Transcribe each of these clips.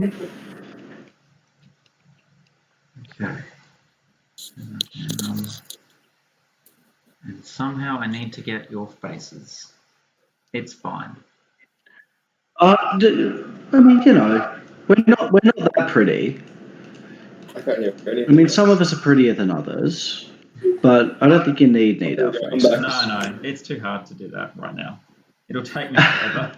Okay. And somehow I need to get your faces. It's fine. I mean, we're not that pretty. I mean, some of us are prettier than others, but I don't think you need our faces. No, it's too hard to do that right now. It'll take me forever.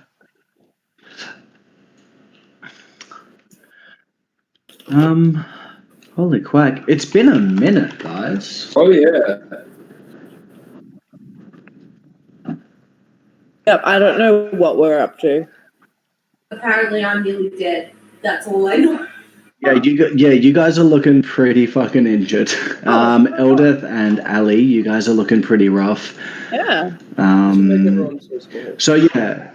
Holy quack! It's been a minute, guys. Oh yeah. Yep, I don't know what we're up to. Apparently, I'm nearly dead. That's all I know. Yeah, you guys are looking pretty fucking injured. Eldith and Ali, you guys are looking pretty rough. Yeah. So yeah.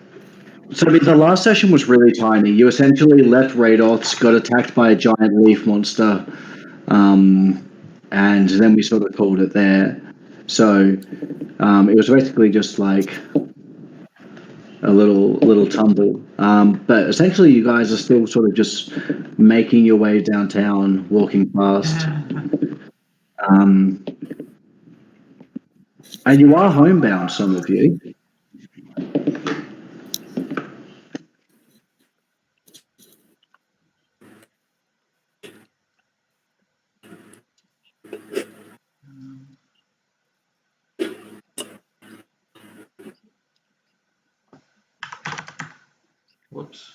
So I mean, the last session was really tiny. You essentially left Radoths, got attacked by a giant leaf monster, and then we sort of called it there. So it was basically just like a little tumble. But essentially, you guys are still sort of just making your way downtown, walking past. And you are homebound, some of you. Whoops.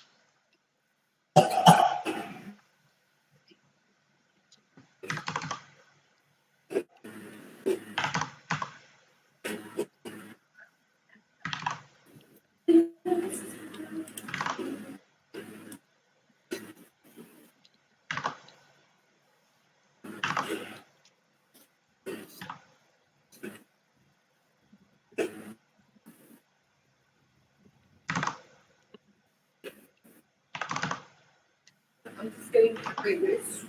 I'm just getting Pringles.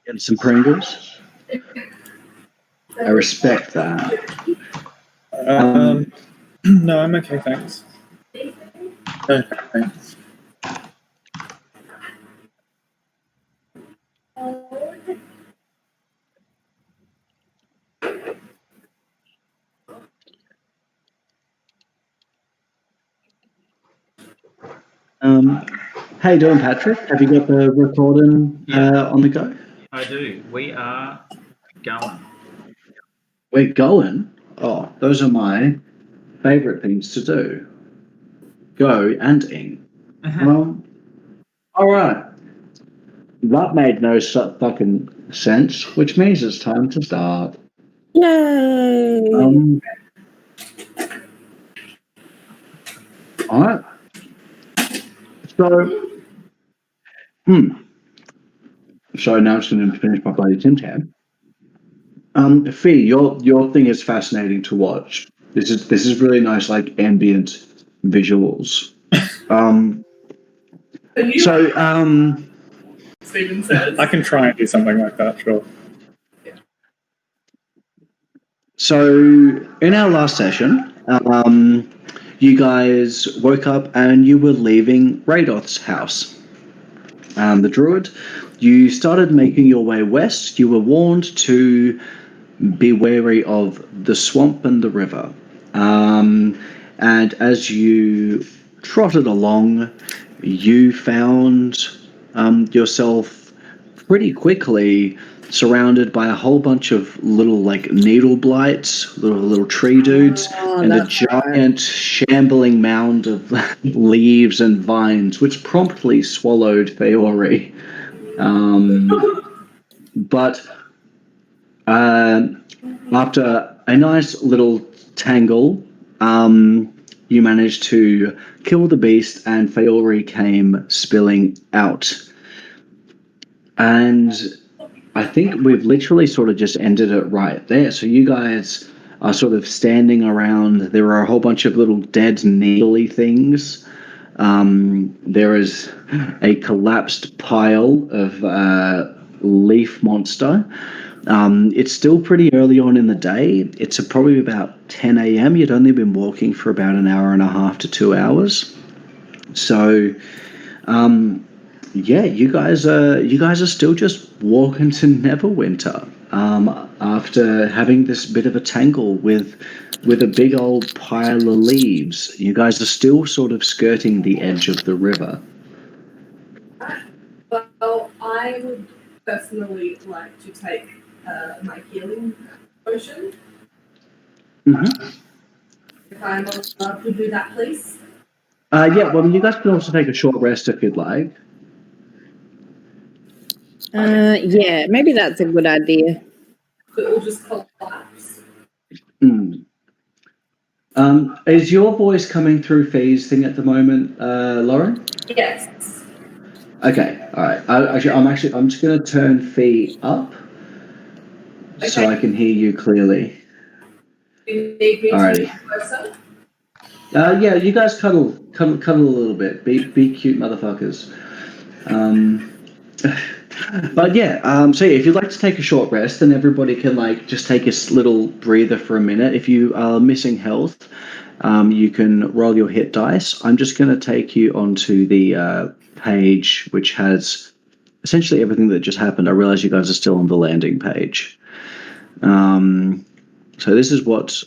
Getting some Pringles. I respect that. No, I'm okay, thanks. No, thanks. How you doing, Patrick? Have you got the recording on the go? I do. We are going. We're going? Oh, those are my favourite things to do. Go and ing. All right. That made no fucking sense, which means it's time to start. Yay! All right. So now I'm just going to finish my bloody Tim Tam. Fee, your thing is fascinating to watch. This is really nice, like ambient visuals. Steven says. I can try and do something like that, sure. So in our last session, you guys woke up and you were leaving Radoth's house. The druid, you started making your way west. You were warned to be wary of the swamp and the river. And as you trotted along, you found yourself pretty quickly surrounded by a whole bunch of little like needle blights, little tree dudes, and a giant shambling mound of leaves and vines, which promptly swallowed Feori. But after a nice little tangle, you managed to kill the beast, and Feori came spilling out. And I think we've literally sort of just ended it right there. So you guys are sort of standing around. There are a whole bunch of little dead needly things. There is a collapsed pile of leaf monster. It's still pretty early on in the day. It's probably about 10 a.m. You'd only been walking for about an hour and a half to 2 hours. So yeah, you guys are still just walking to Neverwinter. After having this bit of a tangle with a big old pile of leaves, you guys are still sort of skirting the edge of the river. Well, I would personally like to take my healing potion. Mm-hmm. If I'm allowed to do that, please. Yeah, well, you guys can also take a short rest if you'd like. Yeah, maybe that's a good idea. It will just collapse. Mm. Is your voice coming through Fee's thing at the moment, Lauren? Yes. Okay, all right. I'm just going to turn Fee up so I can hear you clearly. Do you need me Alrighty. to closer? Yeah, you guys cuddle a little bit. Be cute, motherfuckers. But yeah, so yeah, if you'd like to take a short rest, then everybody can like just take a little breather for a minute. If you are missing health, you can roll your hit dice. I'm just going to take you onto the page which has essentially everything that just happened. I realize you guys are still on the landing page. So this is what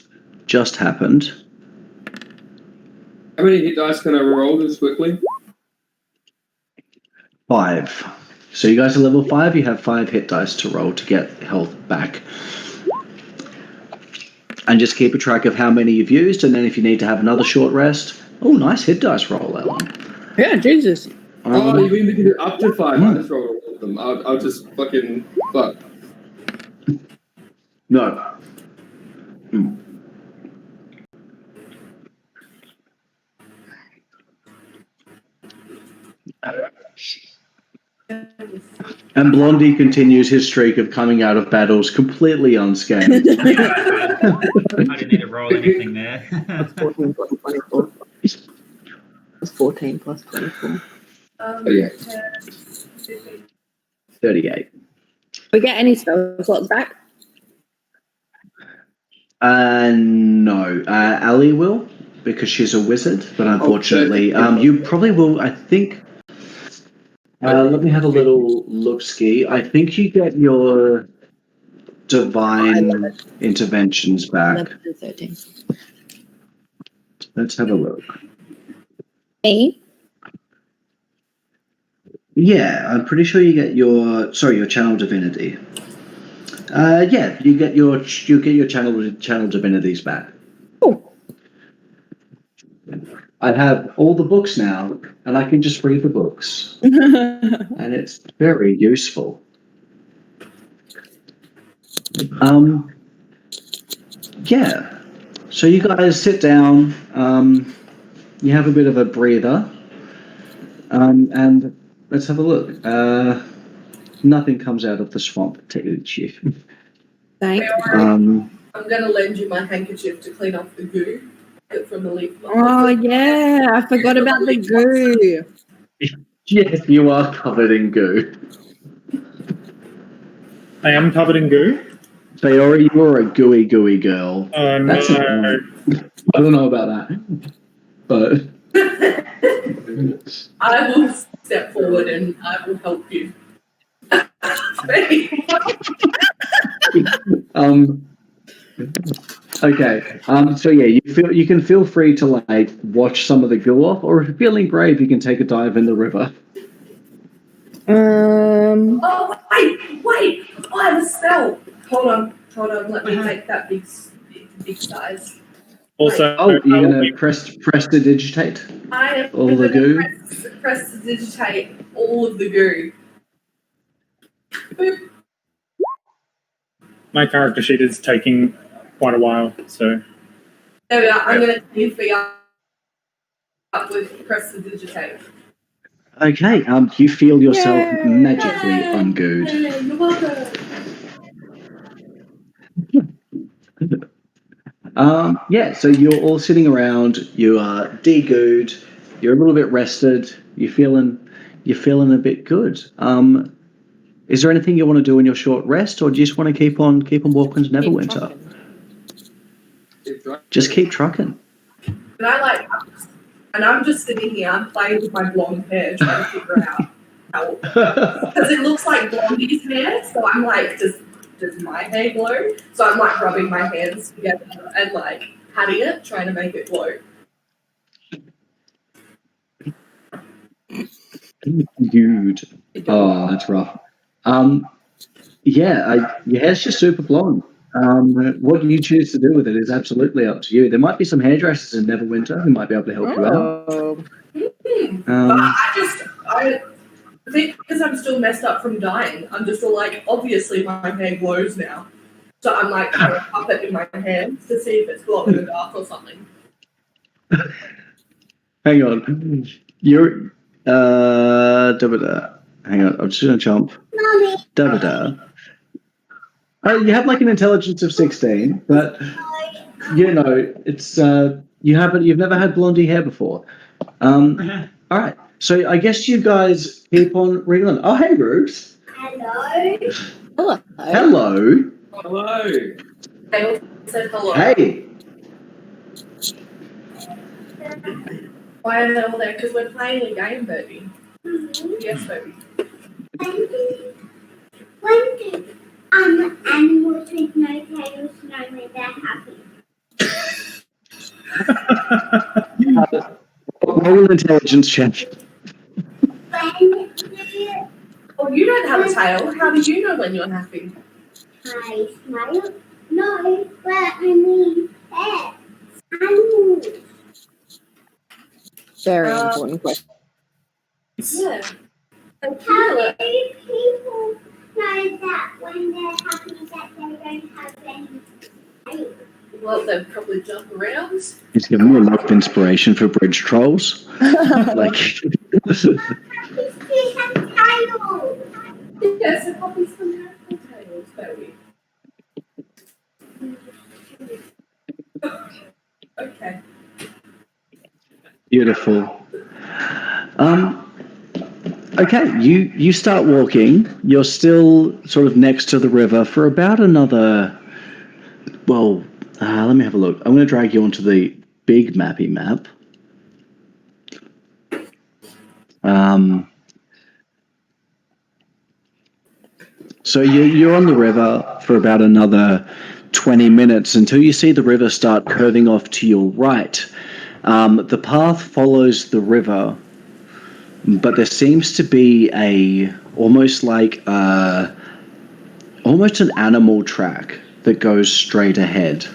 just happened. How many hit dice can I roll this quickly? 5. So you guys are level 5. You have 5 hit dice to roll to get health back. And just keep a track of how many you've used, and then if you need to have another short rest. Oh, nice hit dice roll, Ellen. Yeah, Jesus. Oh, you mean we can do up to 5? I just rolled all of them. I'll just fucking fuck. No. And Blondie continues his streak of coming out of battles completely unscathed. I didn't need to roll anything there. 14 plus 24. That's 14 plus 24. Yeah. 38. We get any spell slots back? No. Ali will, because she's a wizard, but unfortunately, you probably will, I think. Let me have a little look-ski. I think you get your divine interventions back. 11 and 13. Let's have a look. Me? Yeah, I'm pretty sure you get your channel divinity. Yeah, you get your channel divinities back. Oh. I have all the books now, and I can just read the books, and it's very useful. Yeah. So you guys sit down. You have a bit of a breather, and let's have a look. Nothing comes out of the swamp to eat you. Thanks. I'm going to lend you my handkerchief to clean off the goo from the leaf. Oh, yeah. I forgot about the goo. Yes, you are covered in goo. I am covered in goo. Sayori, you're a gooey girl. Oh, That's no. I don't know about that, but I will step forward and I will help you. Okay. So yeah, you can feel free to like wash some of the goo off, or if you're feeling brave, you can take a dive in the river. Oh, wait! I have a spell. Hold on. Let me make that big size. Also, Oh, you're gonna press to digitate I am all the going goo. to press to digitate all of the goo. Boop. my character sheet is taking quite a while, so. There we are. I'm going to leave for you up with press to digitate. Okay. You feel yourself magically ungooed. You're welcome. Yeah, so you're all sitting around, you are de-gooed, you're a little bit rested, you're feeling a bit good. Is there anything you want to do in your short rest, or do you just want to keep on walking to Neverwinter? Just keep trucking. And I'm just sitting here, I'm playing with my blonde hair, trying to figure out how Because it looks like Blondie's hair, so I'm like, does my hair glow? So I'm like rubbing my hands together and like patting it, trying to make it glow. Dude. Oh, that's rough. Your hair's just super blonde. What you choose to do with it is absolutely up to you. There might be some hairdressers in Neverwinter who might be able to help you out. But I think because I'm still messed up from dying, I'm just all like, obviously my hair glows now. So I'm like trying to pop it in my hands to see if it's glow in the dark or something. Hang on. You're hang on, I'm just gonna jump. Mommy. You have like an intelligence of 16, but it's you've never had blondie hair before. All right. So I guess you guys keep on wriggling. Oh, hey, Bruce. Hello. Hello. Hello. They all said hello. Hey. Why are they all there? Because we're playing a game, baby. Yes, baby. When do animals with no tails know when they're happy? Roll an intelligence check. When Oh, you don't have a tail. How do you know when you're happy? I smile? No, but I mean pets. Animals. Very important question. Yeah. And How Violet, do people know that when they're happy that they don't have any tails? well, they probably jump around. He's giving me a lot of inspiration for bridge trolls. Like, Puppies have tails. Yes, the puppies can have their tails, baby. Okay. beautiful. Okay, you start walking. You're still sort of next to the river for about another. Well, let me have a look. I'm going to drag you onto the big mappy map. So you're on the river for about another 20 minutes until you see the river start curving off to your right. The path follows the river, but there seems to be almost an animal track that goes straight ahead.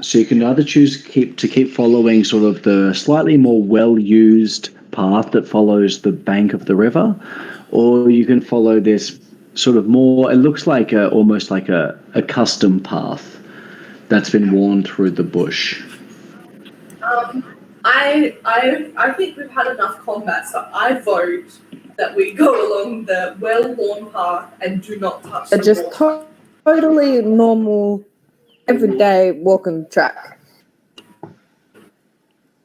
So you can either choose to keep following sort of the slightly more well-used path that follows the bank of the river, or you can follow this sort of more, it looks like almost like a custom path that's been worn through the bush. I think we've had enough combat, so I vote that we go along the well-worn path and do not touch the Just water. totally normal, everyday walking track.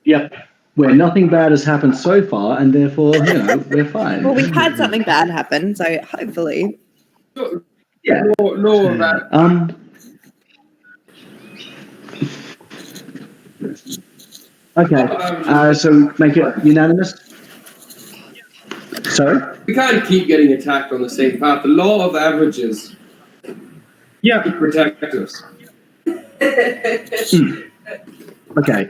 Yep. Where nothing bad has happened so far, and therefore, we're fine. Well, we've had something bad happen, so hopefully. Yeah. No, that. Okay. So make it unanimous. Sorry? We can't keep getting attacked on the same path. The law of averages. Yeah. Protect us. Okay.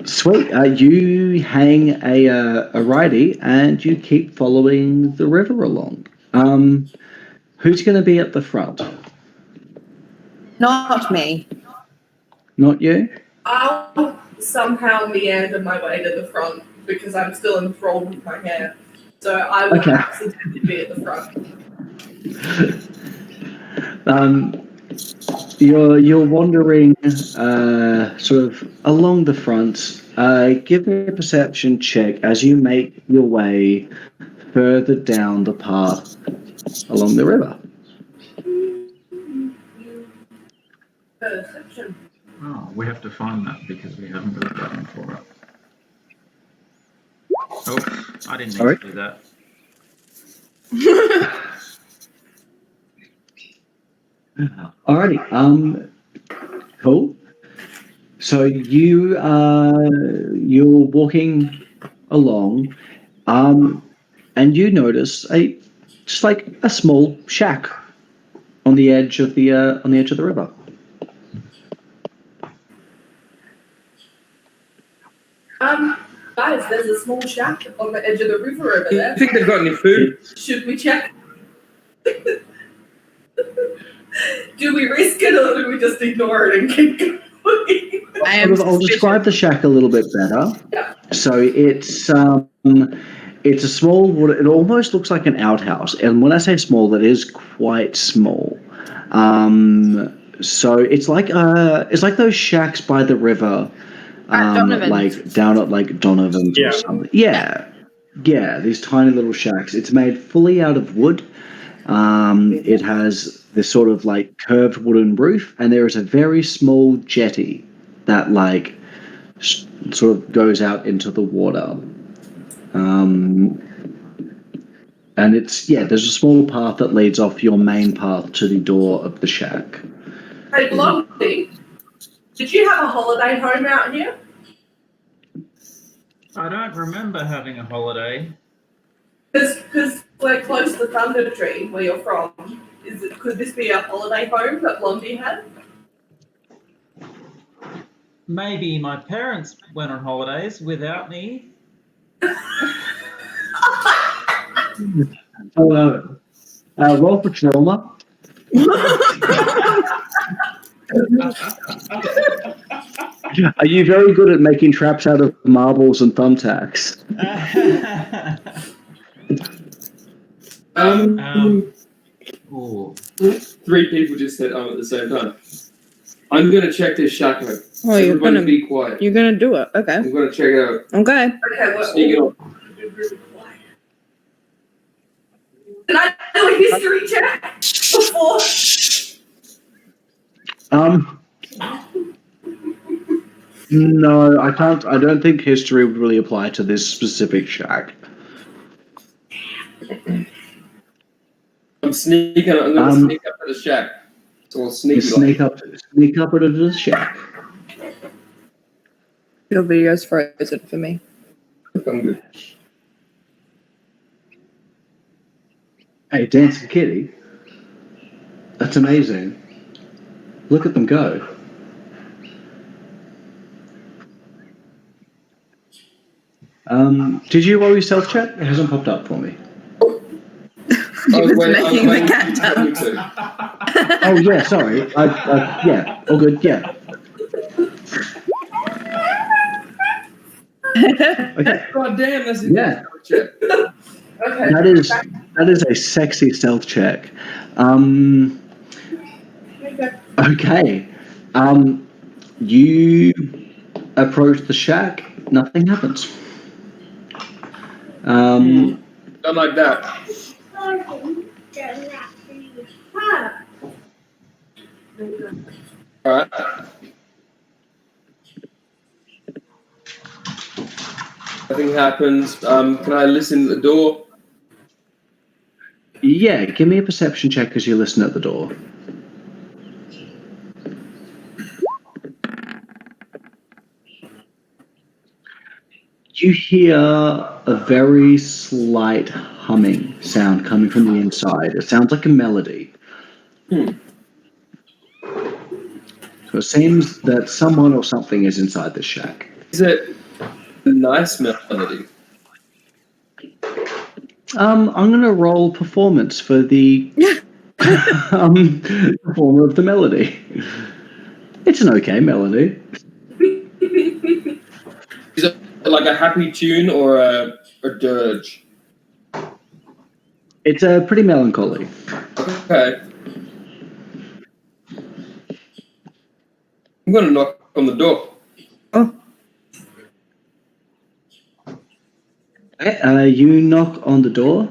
Sweet. You hang a righty and you keep following the river along. Who's going to be at the front? Not me. Not you? I'll somehow meander my way to the front because I'm still enthralled with my hair. So I will accidentally be at the front. You're wandering sort of along the front. Give me a perception check as you make your way further down the path along the river. Perception. Oh, we have to find that because we haven't got a button for it. Oh, I didn't need to do that. Alrighty. Cool. So you're walking along, and you notice just like a small shack on the edge of the river. Guys, there's a small shack on the edge of the river over Do you there. think they've got any food? Should we check? Do we risk it or do we just ignore it and keep going? I'll describe the shack a little bit better. Yeah. So it's a small. It almost looks like an outhouse, and when I say small, that is quite small. So it's like those shacks by the river, Donovan's. like down at like Donovan's Yeah. or something. Yeah, these tiny little shacks. It's made fully out of wood. It has this sort of like curved wooden roof, and there is a very small jetty that like sort of goes out into the water. And there's a small path that leads off your main path to the door of the shack. Hey, Blondie, did you have a holiday home out here? I don't remember having a holiday. Because we're close to Thunder Tree, where you're from. Could this be a holiday home that Blondie had? Maybe my parents went on holidays without me. Roll for trauma. Are you very good at making traps out of marbles and thumbtacks? Ooh. 3 people just said at the same time. I'm gonna check this shack out. Oh, you're Everybody gonna be quiet. You're gonna do it. Okay. I'm gonna check it out. Okay. Okay, well, Sneak it on. can I do a history check before? No, I can't. I don't think history would really apply to this specific shack. I'm gonna sneak up to the shack. So I'll sneak it on. Sneak up into the shack. Your video's frozen for me. I'm good. Hey, dancing kitty. That's amazing. Look at them go. Did you roll your stealth check? It hasn't popped up for me. He was making the cat dance. Oh yeah, sorry. Yeah, all good. Yeah. Okay. God damn, that's a Yeah. check. Okay. That is a sexy stealth check. Okay. You approach the shack. Nothing happens. Not like that. Alright. Nothing happens. Can I listen at the door? Yeah, give me a perception check as you listen at the door. You hear a very slight humming sound coming from the inside. It sounds like a melody. So it seems that someone or something is inside the shack. Is it a nice melody? I'm gonna roll performance for the performer of the melody. It's an okay melody. Is it like a happy tune or a dirge? It's pretty melancholy. Okay. I'm gonna knock on the door. You knock on the door,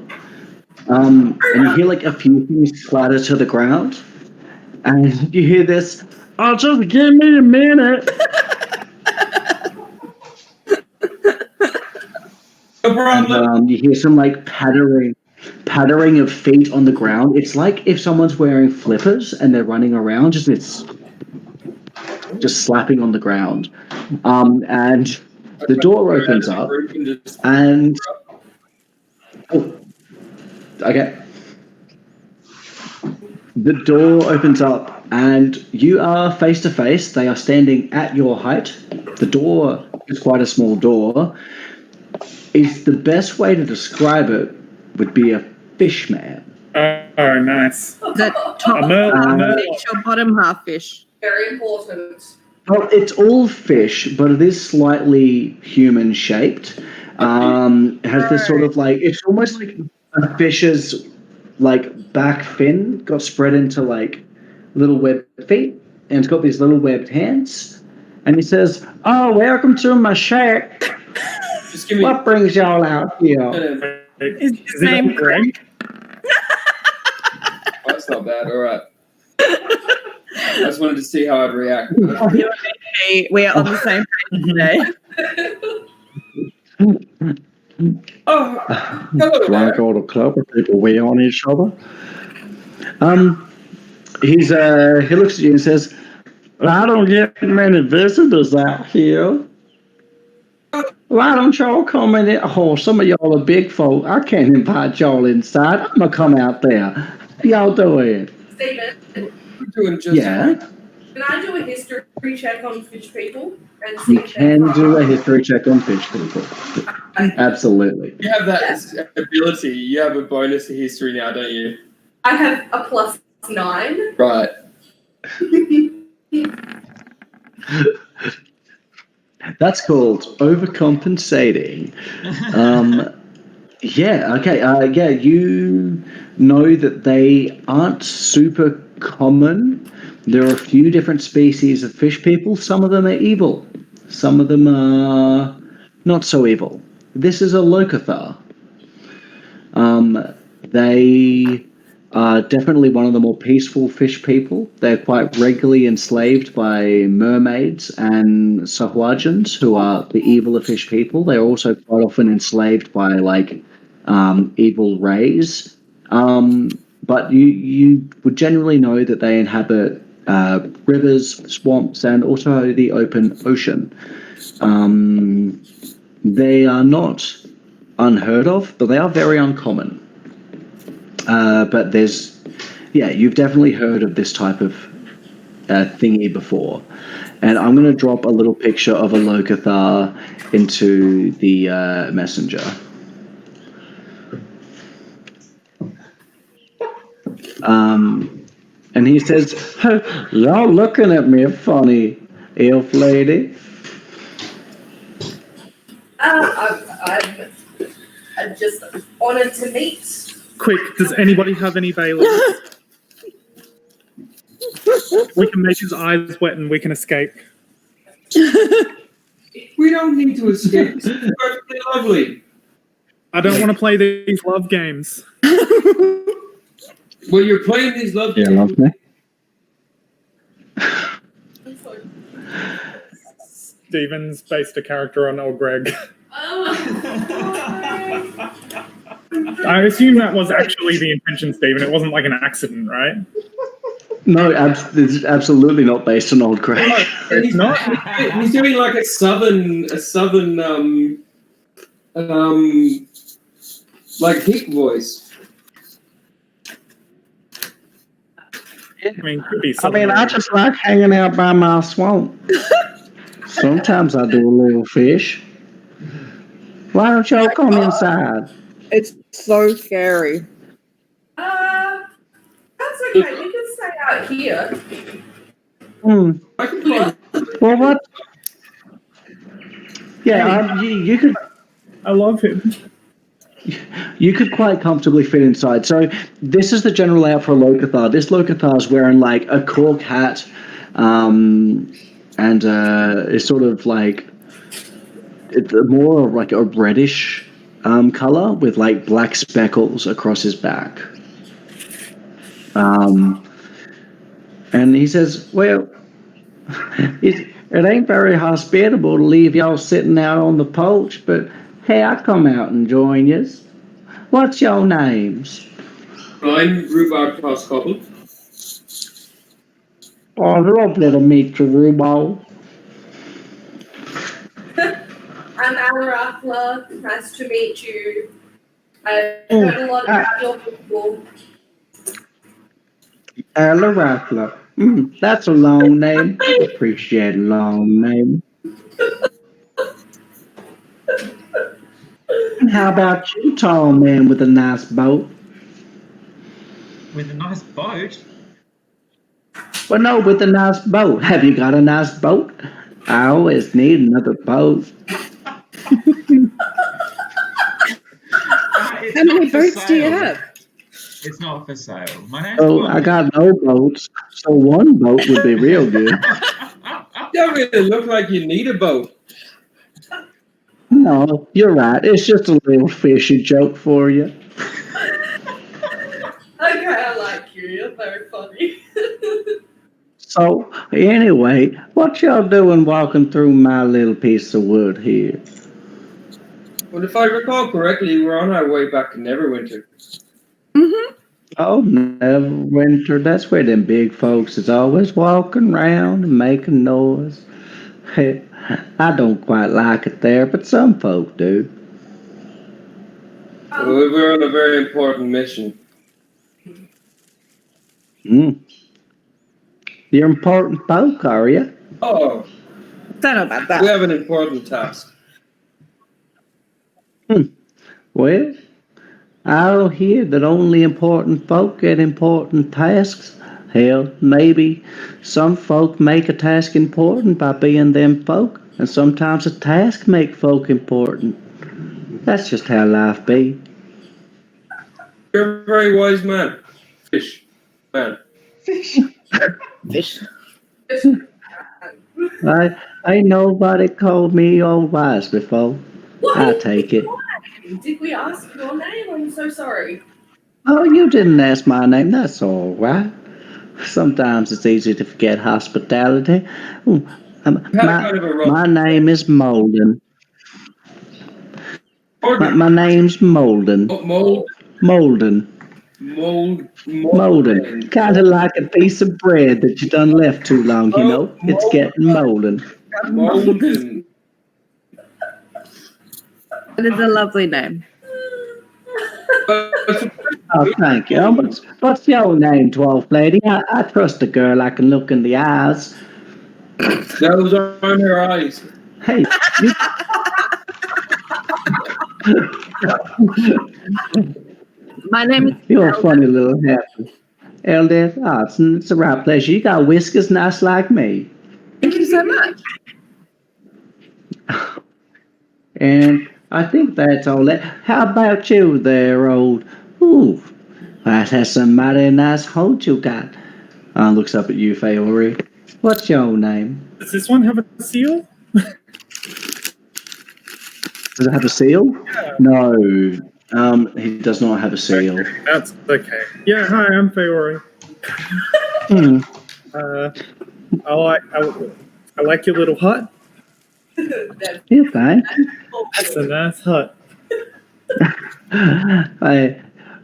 and you hear like a few things clatter to the ground, and you hear this. Oh, just give me a minute. No problem. And you hear some like pattering of feet on the ground. It's like if someone's wearing flippers and they're running around, just slapping on the ground. And The door opens up, and okay. The door opens up, and you are face to face. They are standing at your height. The door is quite a small door. Is the best way to describe it would be a fish man. Oh, nice. The top half fish or bottom half fish? Very important. Well, it's all fish, but it is slightly human shaped. It has this sort of like, it's almost like a fish's like back fin got spread into like little webbed feet, and it's got these little webbed hands. And he says, "Oh, welcome to my shack. Just give me. What brings y'all out here?" Is his name Greg? Oh, that's not bad. All right. I just wanted to see how I'd react. We are on the same page today. Oh, hello Like there. all the clever people we on each other. He looks at you and says, "Well, I don't get many visitors out here. Why don't y'all come in? Oh, some of y'all are big folk. I can't invite y'all inside. I'm gonna come out there. How y'all doing?" Stephen, We're doing just Yeah, can I do a history check on fish people and see you if they're can do a from- history check on fish people. Absolutely. You have that ability. You have a bonus to history now, don't you? I have a +9. Right. That's called overcompensating. Yeah, okay. Yeah, you know that they aren't super common. There are a few different species of fish people. Some of them are evil. Some of them are not so evil. This is a Locathar. They are definitely one of the more peaceful fish people. They're quite regularly enslaved by mermaids and Sahuagins, who are the evil of fish people. They're also quite often enslaved by like evil rays. But you would generally know that they inhabit rivers, swamps, and also the open ocean. They are not unheard of, but they are very uncommon. But you've definitely heard of this type of thingy before. And I'm going to drop a little picture of a Locathar into the messenger. And he says, "Y'all looking at me funny, elf lady." I'm just honoured to meet. Quick, does anybody have any bailiffs? We can make his eyes wet and we can escape. We don't need to escape. This is perfectly lovely. I don't want to play these love games. Well, you're playing these love games. Yeah, love me. Steven's based a character on old Greg. I assume that was actually the intention, Steven. It wasn't like an accident, right? No, it's absolutely not based on old Greg. He's not. He's doing like a southern, like hick voice. I mean, could be I something. mean, I just like hanging out by my swamp. Sometimes I do a little fish. Why don't y'all come inside? It's so scary. That's okay. We can stay out here. I can play. Well, what? Yeah, you could. I love him. You could quite comfortably fit inside. So this is the general layout for a Locathar. This Locathar is wearing like a cork hat, and is sort of like it's more of like a reddish color with like black speckles across his back. And he says, "Well, it ain't very hospitable to leave y'all sitting out on the porch, but hey, I come out and join yous. What's your names?" I'm Rhubarb Cross Cobble. "Oh, lovely to meet you, Rhubarb." Rattler. Nice to meet you. I've heard a lot about your people. Ella Rattler. That's a long name. Appreciate a long name. And how about you, tall man with a nice boat? With a nice boat. Well, no, with a nice boat. Have you got a nice boat? I always need another boat. It's How not many for boats do you sale. have? It's not for sale. My name's Oh, I Bob. got no boats, so one boat would be real good. You don't really look like you need a boat. No, you're right. It's just a little fishy joke for you. Okay, I like you. You're very funny. So, anyway, what y'all doing walking through my little piece of wood here? Well, if I recall correctly, we're on our way back to Neverwinter. Mm-hmm. Oh, Neverwinter, that's where them big folks is always walking around and making noise. Hey, I don't quite like it there, but some folk do. Well, we're on a very important mission. Mm. You're important folk, are you? Oh, Don't know about we that. have an important task. Well, I'll hear that only important folk get important tasks. Hell, maybe some folk make a task important by being them folk, and sometimes a task make folk important. That's just how life be. You're a very wise man. Fish. Man. Fish. Fish. Ain't nobody called me old wise before. What? I take it. Did we ask your name? I'm so sorry. Oh, you didn't ask my name. That's all right. Sometimes it's easy to forget hospitality. Ooh, You had kind of a rough. my name is Molden. Order. My name's Molden. Mold. Molden. Mold. Kind of like a piece of bread that you done left too long, you know. It's getting molden. Molden. It is a lovely name. Oh, thank you. What's your name, dwarf lady? I trust a girl I can look in the eyes. Those aren't her eyes. Hey, you, My name is you're a funny little happy. Elder, it's a right pleasure. You got whiskers nice like me. Thank you so much. And I think that's all that. How about you there, old? Ooh, that's some mighty nice holt you got. Looks up at you, Fayory. What's your name? Does this one have a seal? Does it have a seal? No. He does not have a seal. That's okay. Yeah, hi, I'm Fayory. Hmm. I like your little hut. Yeah, thanks. That's a nice hut.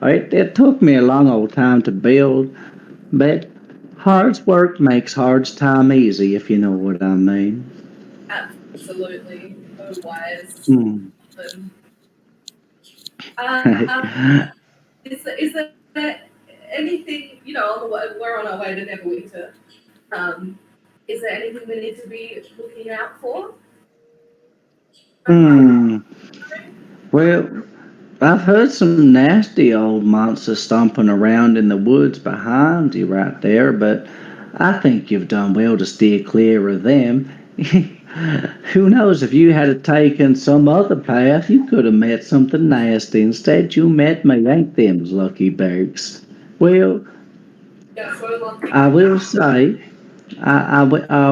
It took me a long old time to build, but hard work makes hard time easy, if you know what I mean. Absolutely. Oh, wise. Hmm. Is there anything, you know, on the way, we're on our way to Neverwinter. Is there anything we need to be looking out for? Well, I've heard some nasty old monsters stomping around in the woods behind you right there, but I think you've done well to steer clear of them. Who knows, if you had taken some other path, you could have met something nasty. Instead, you met me. Ain't them lucky birds? Well, Yeah, so lucky. I will say, I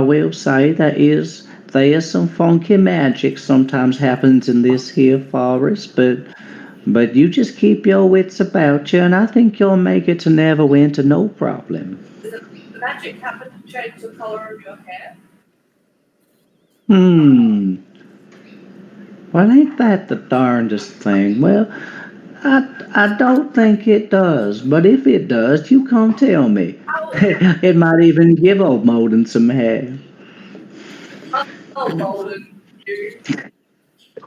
will say there's some funky magic sometimes happens in this here forest, but you just keep your wits about you, and I think you'll make it to Neverwinter no problem. Does the magic happen to change the color of your hair? Well, ain't that the darndest thing? Well, I don't think it does, but if it does, you come tell me. It might even give old Molden some hair. Oh, Golden. You.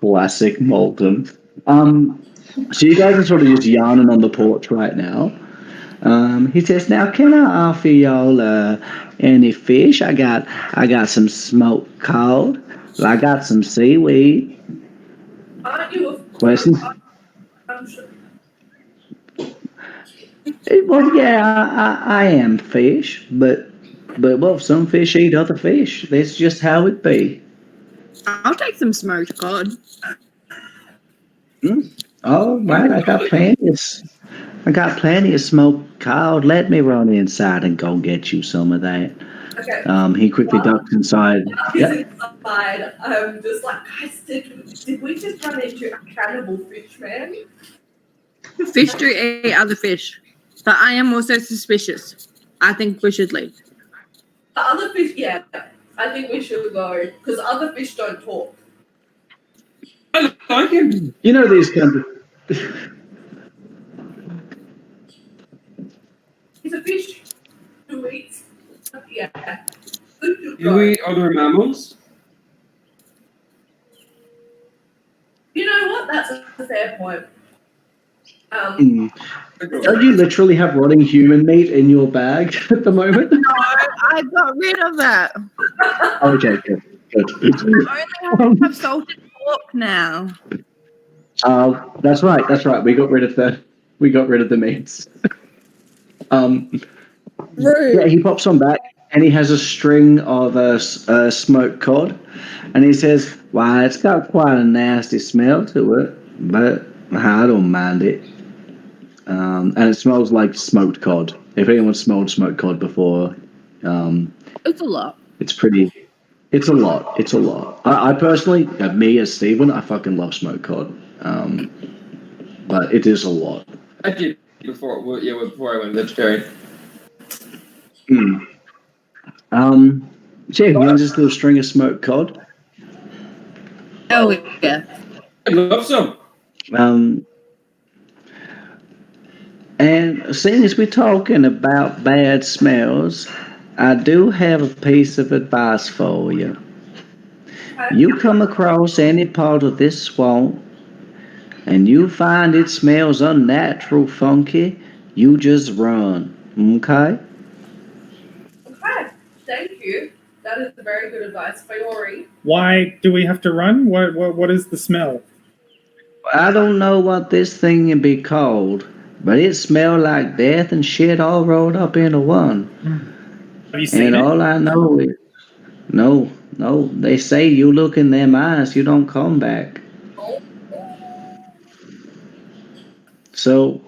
Classic Molten. So you guys are sort of just yarning on the porch right now. He says, "Now, can I offer y'all any fish? I got some smoked cod. I got some seaweed. Aren't you a Questions? I'm sure. Well, yeah, I am fish, but well, some fish eat other fish. That's just how it be." I'll take some smoked cod. Oh, right, I got plenty of smoked cod. Let me run inside and go get you some of that. Okay. He quickly ducks inside. He's Yep. inside. I'm just like, guys, did we just run into a cannibal fish man? Fish do eat other fish, but I am also suspicious. I think we should leave. The other fish, yeah. I think we should go because other fish don't talk. I like him. You know these countries. He's a fish who eats. Yeah. We should Do go. we eat other mammals? You know what? That's a fair point. Don't you literally have rotting human meat in your bag at the moment? No, I got rid of that. Okay, good. I only have salted pork now. That's right. We got rid of the meats. Yeah, he pops on back and he has a string of smoked cod, and he says, "Why, it's got quite a nasty smell to it, but I don't mind it. And it smells like smoked cod. If anyone smelled smoked cod before, It's a lot. it's pretty. It's a lot. It's a lot. I personally, me as Steven, I fucking love smoked cod. But it is a lot. I did before I went vegetarian. So he wins this little string of smoked cod. Oh, yeah. I love some. And seeing as we're talking about bad smells, I do have a piece of advice for you. You come across any part of this swamp and you find it smells unnatural, funky, you just run, okay? Okay. Thank you. That is very good advice, Fiori. Why do we have to run? What is the smell? I don't know what this thing can be called, but it smelled like death and shit all rolled up into one. Have you seen And it? all I know is, no, they say you look in them eyes, you don't come back. So,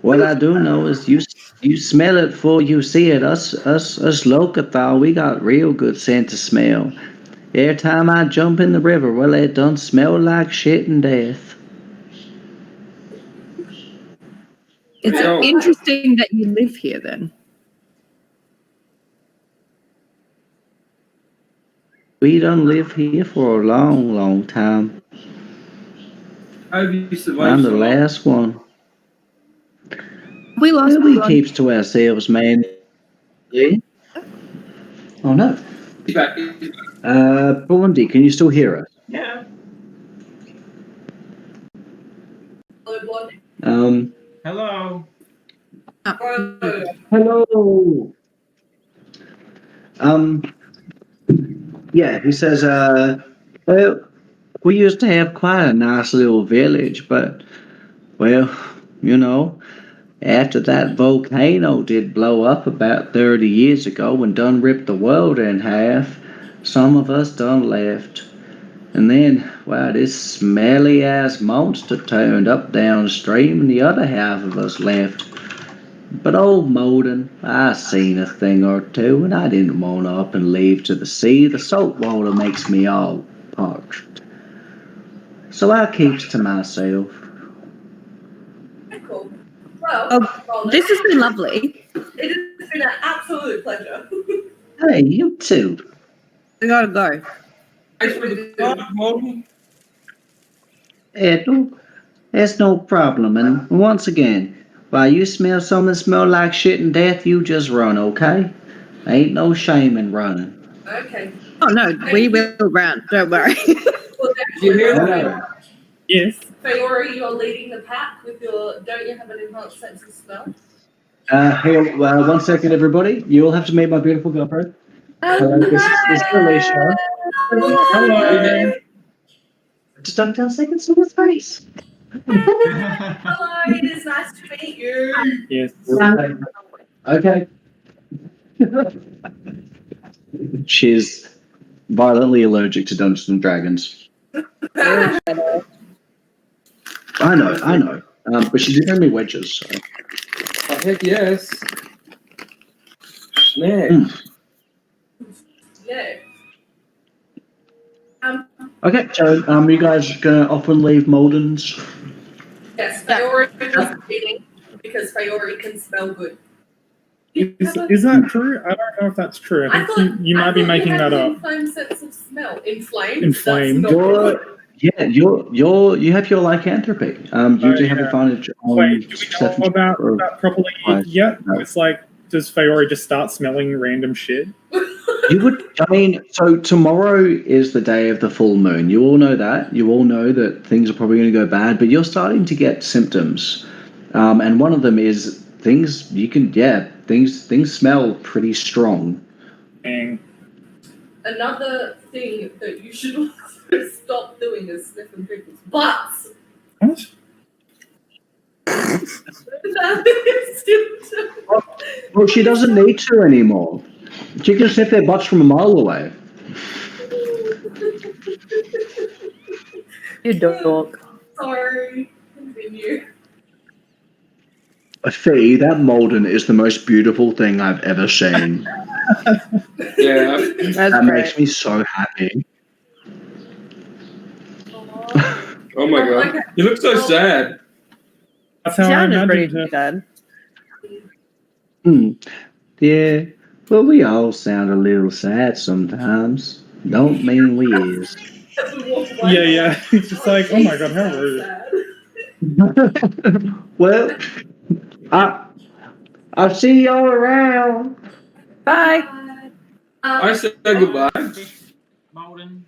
what I do know is you smell it before you see it. Us Locathal, we got real good sense of smell. Every time I jump in the river, well, it done smell like shit and death. It's interesting that you live here then. We done live here for a long, long time. How have you survived I'm the so long? last one. We lost We one. keeps to ourselves, man. Yeah? Oh no. He's back. Blondie, can you still hear us? Yeah. Hello, Blondie. Hello. Oh, Hello. Yeah, he says, well, we used to have quite a nice little village, but, well, you know, after that volcano did blow up about 30 years ago and done ripped the world in half, some of us done left. And then, well, this smelly-ass monster turned up downstream and the other half of us left. But old Moden, I seen a thing or two, and I didn't want up and leave to the sea. The salt water makes me all parched. So I keeps to myself. cool. Well, Oh, this has been lovely. it has been an absolute pleasure. Hey, you too. We gotta go. Thanks for the call, Molten. It's no problem. And once again, while you smell something smell like shit and death, you just run, okay? Ain't no shame in running. Okay. Oh no, we will run. Don't worry. Well, thank Did you hear that? Hello. Yes. Fiora, you are leading the pack with your. Don't you have an enhanced sense of smell? Hey, 1 second, everybody. You all have to meet my beautiful girlfriend. Hello, this is Alicia. Hello. Just don't tell seconds to his face. Hello, it is nice to meet you. Yes. Okay. She's violently allergic to Dungeons and Dragons. I know. But she did bring me wedges. So. Oh, heck yes. Snake. Yeah. Okay, so you guys gonna often leave Molden's? Yes, Fiora was cheating because Fiora can smell good. Is that true? I don't know if that's true. I think you might be making that up. Inflamed sense of smell. Inflamed. Inflamed. That's not good. You have your lycanthropy. You do have yeah. advantage on Wait, do we know perception about or- that properly yet? No. It's like, does Fiora just start smelling random shit? You would. I mean, so tomorrow is the day of the full moon. You all know that. You all know that things are probably going to go bad, but you're starting to get symptoms, and one of them is things you can. Yeah, things smell pretty strong. Dang. Another thing that you should also stop doing is sniffing people's butts. What? Well, she doesn't need to anymore. She can sniff their butts from a mile away. You dog. Sorry. Continue. Fee, that Molden is the most beautiful thing I've ever seen. Yeah. That's That great. makes me so happy. Oh my god. Okay. You look so sad. That's how I Sounded pretty imagined her. sad. Yeah. Well, we all sound a little sad sometimes. Don't mean we is. Yeah. It's just like, oh my god, how rude. Well, I'll see y'all around. Bye. I said goodbye. Molden.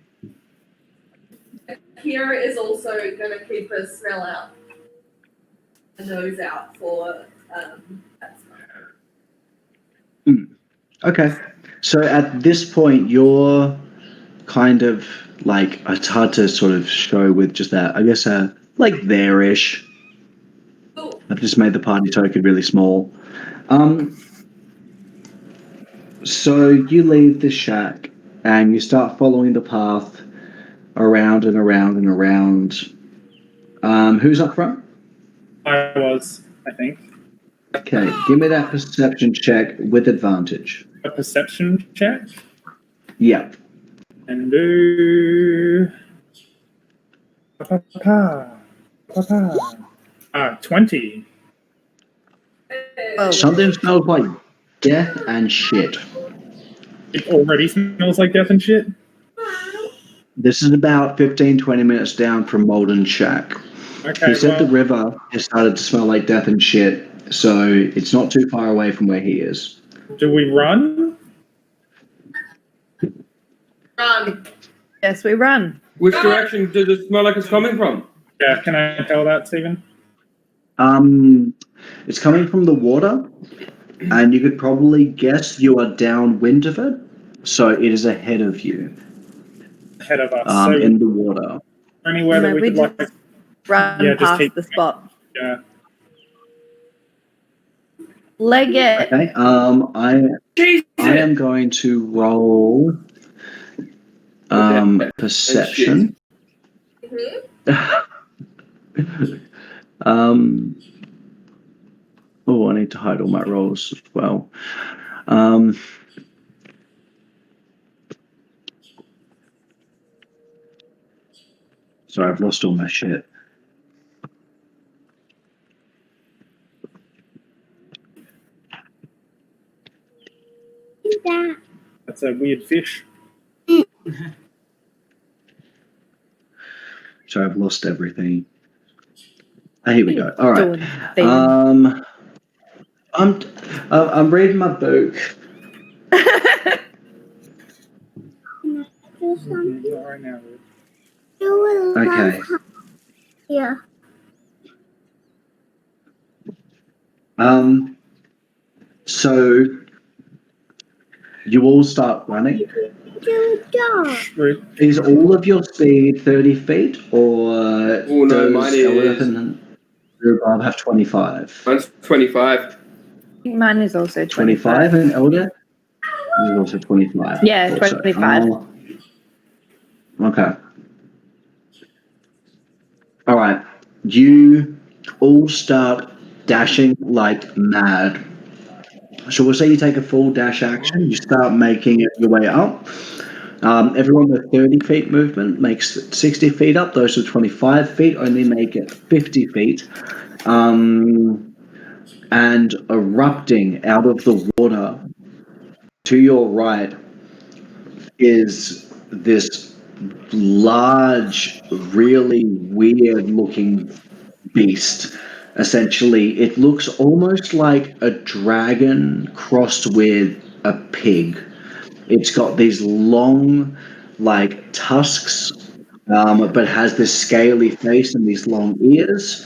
Kira is also going to keep a smell out, a nose out for that smell. Okay. So at this point, you're kind of like, it's hard to sort of show with just that, I guess, like there-ish. Cool. I've just made the party token really small. So you leave the shack and you start following the path around and around and around. Who's up front? I was, I think. Okay, give me that perception check with advantage. A perception check. Yep. And do. 20. Oh. Something smells like death and shit. It already smells like death and shit. This is about 15, 20 minutes down from Molden Shack. Okay, He said well, the river has started to smell like death and shit, so it's not too far away from where he is. do we run? Run. Yes, we run. Which direction does it smell like it's coming from? Yeah, can I tell that, Stephen? It's coming from the water, and you could probably guess you are downwind of it, so it is ahead of you, Ahead of us. So in the water. anywhere that No, we we could like, just run Yeah, just past keep the spot. yeah. Leg it. Okay, I am going to roll perception. Oh, I need to hide all my rolls as well. Sorry, I've lost all my shit. That's a weird fish. Sorry, I've lost everything. Here we go. All right. Doing I'm reading my book. Not right now. Okay. Yeah. So you all start running. True. Is all of your speed 30 feet, or Oh no, does mine Elrith is. and Rhubarb have 25? Mine's 25. Mine is also 25 and Elder is also 25. Yeah, Also. 25. Oh, okay. All right. You all start dashing like mad. So we'll say you take a full dash action. You start making your way up. Everyone with 30 feet movement makes 60 feet up. Those with 25 feet only make it 50 feet. And erupting out of the water to your right is this large, really weird looking beast. Essentially, it looks almost like a dragon crossed with a pig. It's got these long, like tusks, but has this scaly face and these long ears.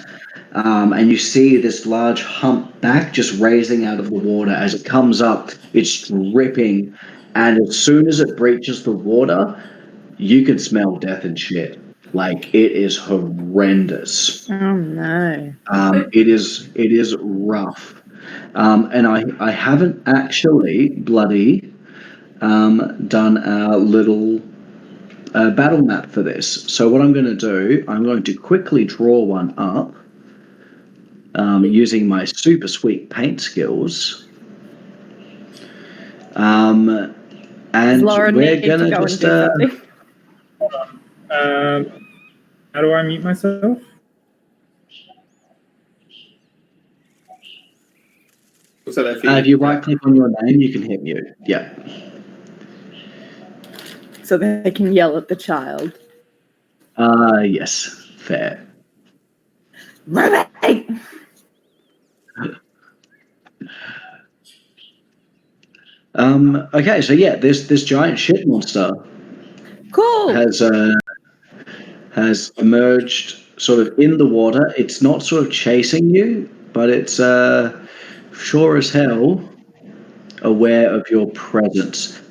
And you see this large hump back just raising out of the water. As it comes up, it's dripping. And as soon as it breaches the water, you can smell death and shit. Like, it is horrendous. Oh no. It is rough. And I haven't actually bloody done a little battle map for this. So what I'm going to do, I'm going to quickly draw one up using my super sweet paint skills. And Laura we're need going to to go just... and do something. How do I mute myself? What's that? if you right click on your name, you can hit mute. Yeah. So they can yell at the child. Yes. Fair. Right. Okay, so yeah, this giant shit monster Cool. has emerged sort of in the water. It's not sort of chasing you, but it's sure as hell aware of your presence.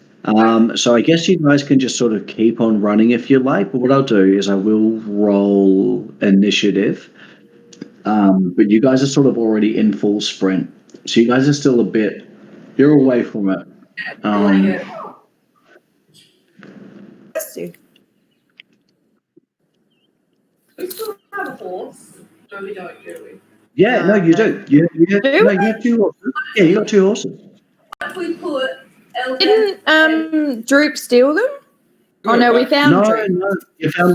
So I guess you guys can just sort of keep on running if you like, but what I'll do is I will roll initiative. But you guys are sort of already in full sprint. So you guys are still a bit, you're away from it. We still have a horse. No, we don't, do we? Yeah, no, you do. You have two horses. Yeah, you got two horses. If we put Didn't Droop steal them? Oh no, we found No, Droop. no,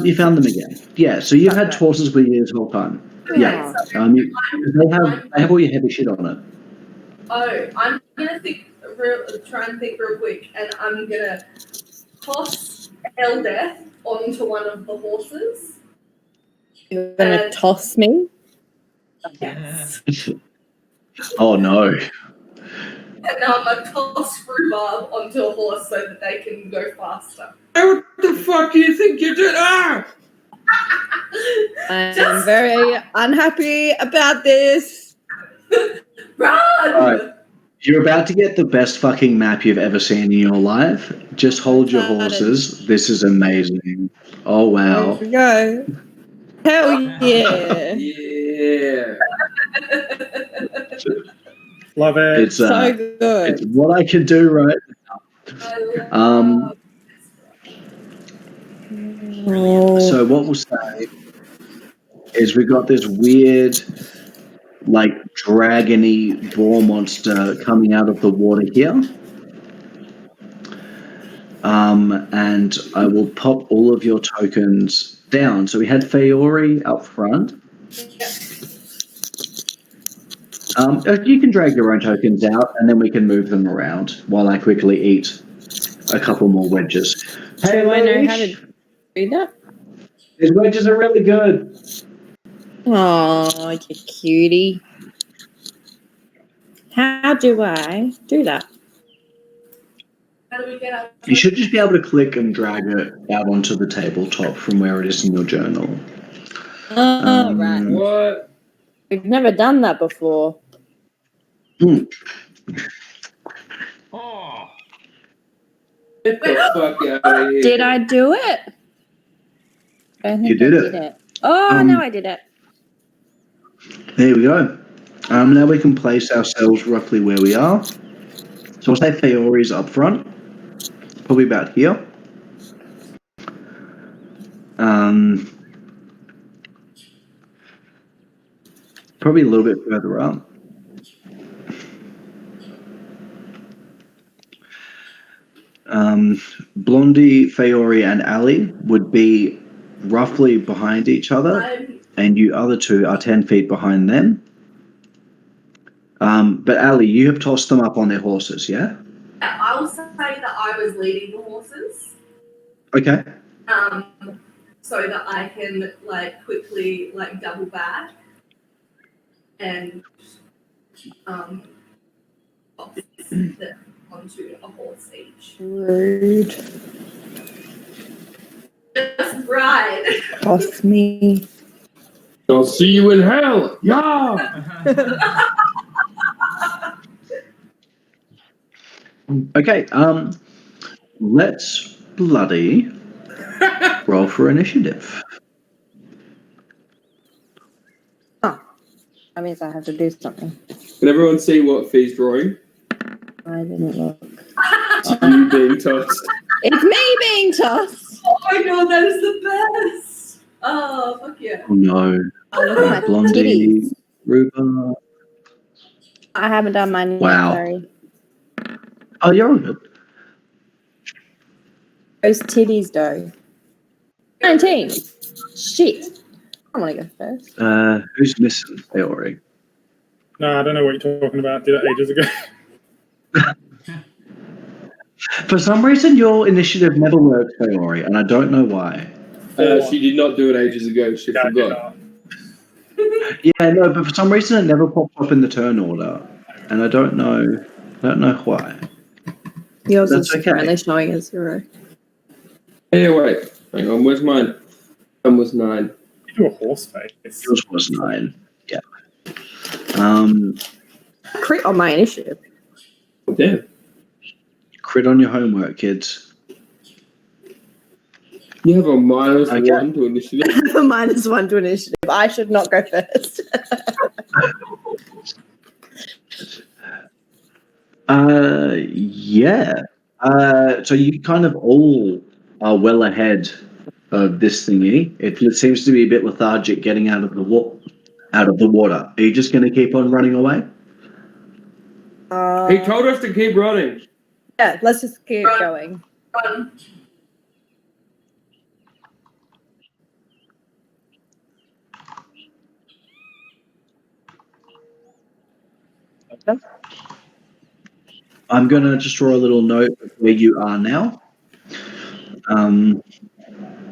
you found them again. Yeah, so you've had horses with you this whole time. Yeah, they have all your heavy shit on it. Oh, I'm gonna try and think real quick, and I'm gonna toss Eldeth onto one of the horses. You're gonna toss me? Yes. Oh no. And now I'm gonna toss Rhubarb onto a horse so that they can go faster. What the fuck do you think you did? Ah! I'm very unhappy about this. Run! Alright. You're about to get the best fucking map you've ever seen in your life. Just hold your horses. This is amazing. Oh wow. Here we go. Hell yeah. Yeah. Love it. It's So good. it's what I can do right now. So what we'll say is we got this weird, like, dragony boar monster coming out of the water here. And I will pop all of your tokens down. So we had Fayori up front. You can drag your own tokens out, and then we can move them around while I quickly eat a couple more wedges. Hey, Do I know how Leash, to do that? these wedges are really good. Oh, you cutie. How do I do that? How do we get our You should just be able to click and drag it out onto the tabletop from where it is in your journal. Oh, right. What? We've never done that before. Oh, Get the fuck out of here. Did I do it? I don't You think did I it. Oh, no, I did it. There we go. Now we can place ourselves roughly where we are. So I'll say Feori's up front, probably about here. Probably a little bit further up. Blondie, Feori, and Ali would be roughly behind each other, and you other two are 10 feet behind them. But Ali, you have tossed them up on their horses, yeah? I'll say that I was leading the horses. Okay. So that I can quickly double back and toss them onto a horse each. Rude. Just right. Cost me. I'll see you in hell. Yeah. Okay, let's bloody roll for initiative. That means I have to do something. Can everyone see what Fee's drawing? I didn't look. It's you being tossed. It's me being tossed. Oh my god, that is the best. Oh, fuck yeah. Oh no. Oh, look at my Blondie, titties. Ruba. I haven't done mine yet, Wow. sorry. Oh, you're all good. Those titties, though. 19. Shit. I want to go first. Who's missing, Feori? No, I don't know what you're talking about. Did it ages ago. For some reason, your initiative never worked, Feori, and I don't know why. She did not do it ages ago. She Yeah, I did forgot. not. Yeah, no, but for some reason, it never popped up in the turn order, and I don't know why. Yours That's is okay. currently showing as 0. Hey, wait. Hang on. Where's mine? Mine was 9. You do a horse face. Yours was 9. Yeah. Crit on my initiative. Damn. Crit on your homework, kids. You have a minus Okay. 1 to initiative. -1 to initiative. I should not go first. Yeah. So you kind of all are well ahead of this thingy. It seems to be a bit lethargic getting out of the water. Are you just going to keep on running away? He told us to keep running. Yeah, let's just keep Run. going. Run. I'm going to just draw a little note of where you are now.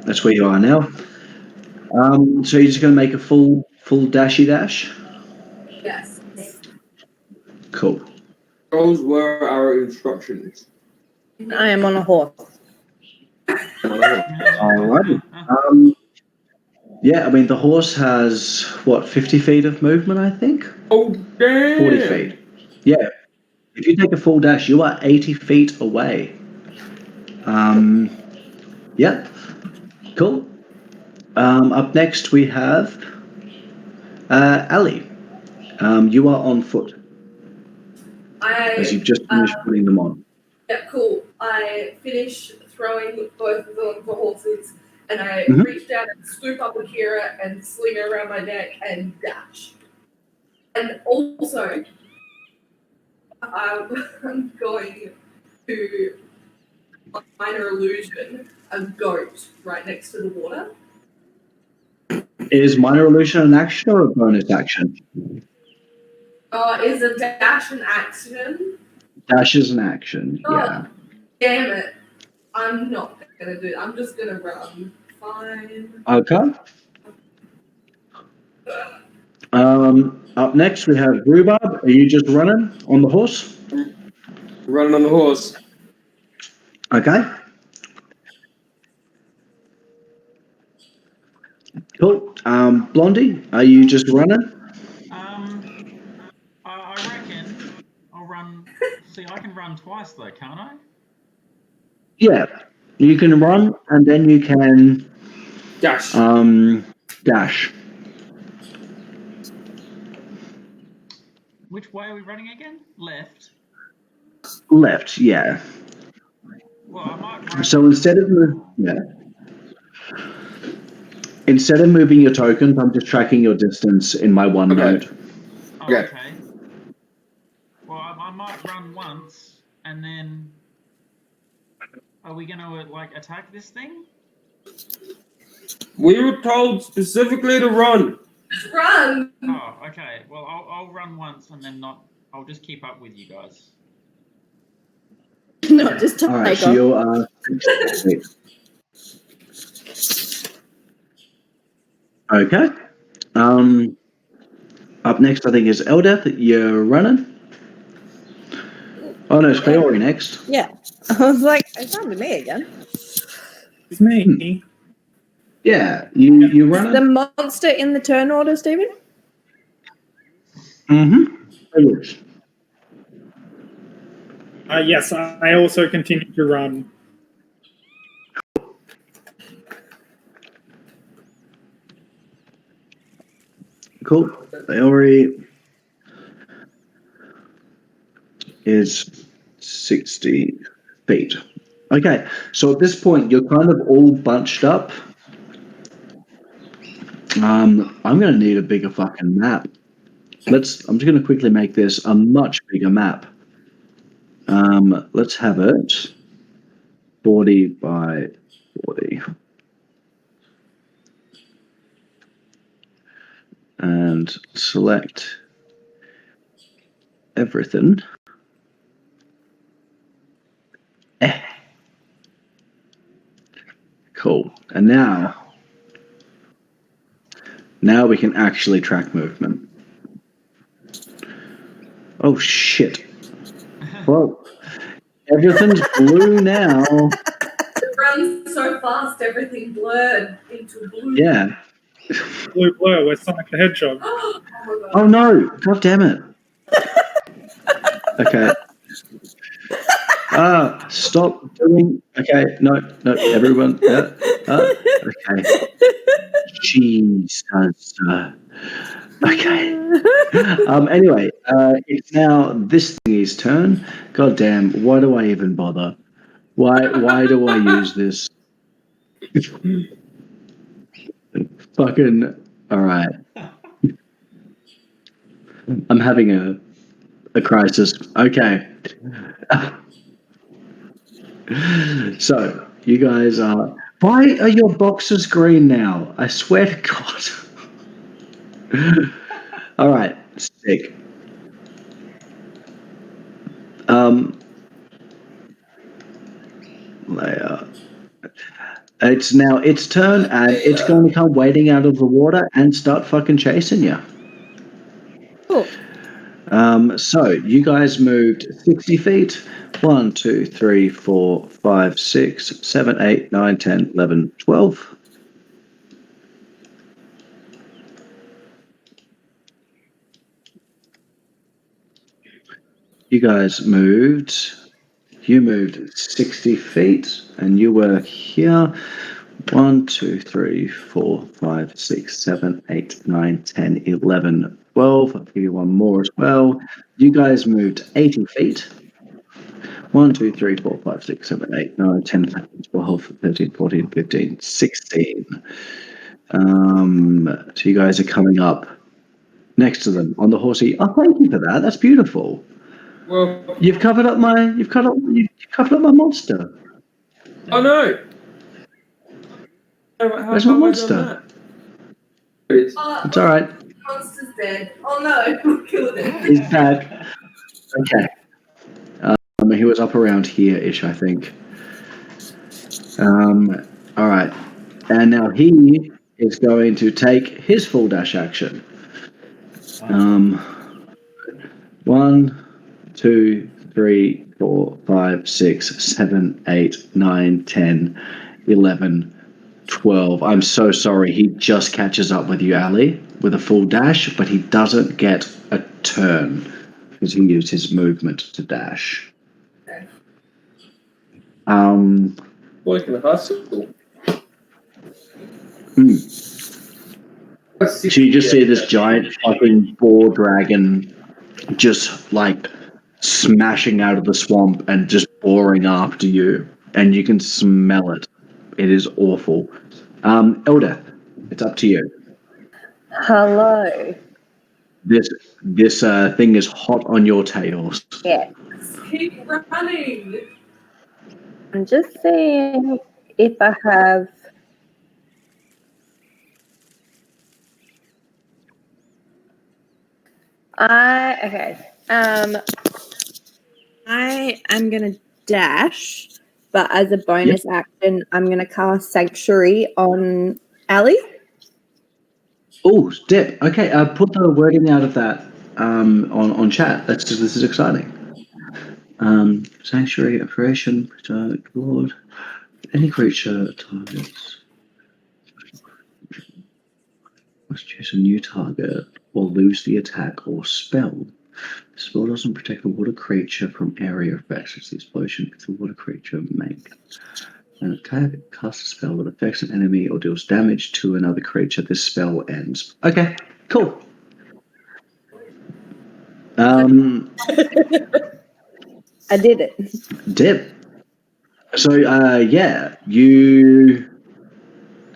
That's where you are now. So you're just going to make a full dashy dash? Yes. Cool. Those were our instructions. I am on a horse. Alrighty. Yeah, I mean, the horse has, 50 feet of movement, I think? Oh, damn. 40 feet. Yeah. If you take a full dash, you are 80 feet away. Yeah. Cool. Up next, we have Ali. You are on foot, as you've just finished putting them on. Yeah, cool. I finish throwing both of the horses, and I Mhm. reach down and scoop up Akira and sling her around my neck and dash. And also, I'm going to minor illusion a goat right next to the water. Is minor illusion an action or a bonus action? Is a dash an action? Dash is an action, yeah. Damn it. I'm not going to do it. I'm just going to run. Fine. Okay. Up next, we have Rhubarb. Are you just running on the horse? Running on the horse. Okay. Cool. Blondie, are you just running? I reckon I'll run. See, I can run twice though, can't I? Yeah. You can run and then you can Dash. dash. Which way are we running again? Left. Left, yeah. Well, I might run. So instead of instead of moving your tokens, I'm just tracking your distance in my OneNote. Oh, Okay. okay. Well, I might run once, and then are we going to like attack this thing? We were told specifically to run. Run! Oh, okay. Well, I'll run once, and then not. I'll just keep up with you guys. Not just take All right, so off. you are. Okay. Up next, I think is Eldeth. You're running. Oh no, it's Feori next. Yeah. I was like, it's on to me again. It's me. Yeah, you Is running. the monster in the turn order, Stephen? Mm-hmm. Yes, I also continue to run. Cool. Feori is 60 feet. Okay, so at this point, you're kind of all bunched up. I'm going to need a bigger fucking map. I'm just going to quickly make this a much bigger map. Let's have it 40 by 40. And select everything. Cool. And now we can actually track movement. Oh shit. Well, everything's blue now. It runs so fast, everything blurred into blue. Yeah. Blue blur, we're Sonic the Hedgehog. Oh my god. Oh no! God damn it. Okay. Stop doing. Okay, no, everyone. Okay. Jesus. Okay. Anyway, it's now this thingy's turn. God damn, why do I even bother? Why do I use this? Fucking. Alright. I'm having a crisis. Okay. So, you guys are. Why are your boxes green now? I swear to God. Alright, sick. Layer. It's now its turn, and it's going to come wading out of the water and start fucking chasing you. Cool. So you guys moved 60 feet. 1, 2, 3, 4, 5, 6, 7, 8, 9, 10, 11, 12. You guys moved. You moved 60 feet, and you were here. 1, 2, 3, 4, 5, 6, 7, 8, 9, 10, 11, 12. I'll give you one more as well. You guys moved 80 feet. 1, 2, 3, 4, 5, 6, 7, 8, 9, 10, 11, 12, 13, 14, 15, 16. So you guys are coming up next to them on the horsey. Oh, thank you for that. That's beautiful. Well, You've covered up my monster. oh no. Where's my monster? It's all right. Monster's dead. Oh no, we killed it. He's back. Okay. He was up around here-ish, I think. All right. And now he is going to take his full dash action. 1, 2, 3, 4, 5, 6, 7, 8, 9, 10, 11, 12. I'm so sorry. He just catches up with you, Ali, with a full dash, but he doesn't get a turn because he used his movement to dash. Okay. Boy can hustle. So you just see this giant fucking boar dragon just like smashing out of the swamp and just boring after you, and you can smell it. It is awful. Elder, it's up to you. Hello. This thing is hot on your tails. Yeah. Keep running. I'm just seeing if I have. Okay. I am gonna dash, but as a bonus action, I'm gonna cast Sanctuary on Ali. Oh, Dip. Okay, put the wording out of that on chat. This is exciting. Sanctuary, operation, protect, Lord. Any creature targets must choose a new target or lose the attack or spell. The spell doesn't protect the water creature from area effects. It's the explosion if the water creature make an attack, casts a spell that affects an enemy or deals damage to another creature. This spell ends. Okay, cool. I did it. Dip. So yeah, you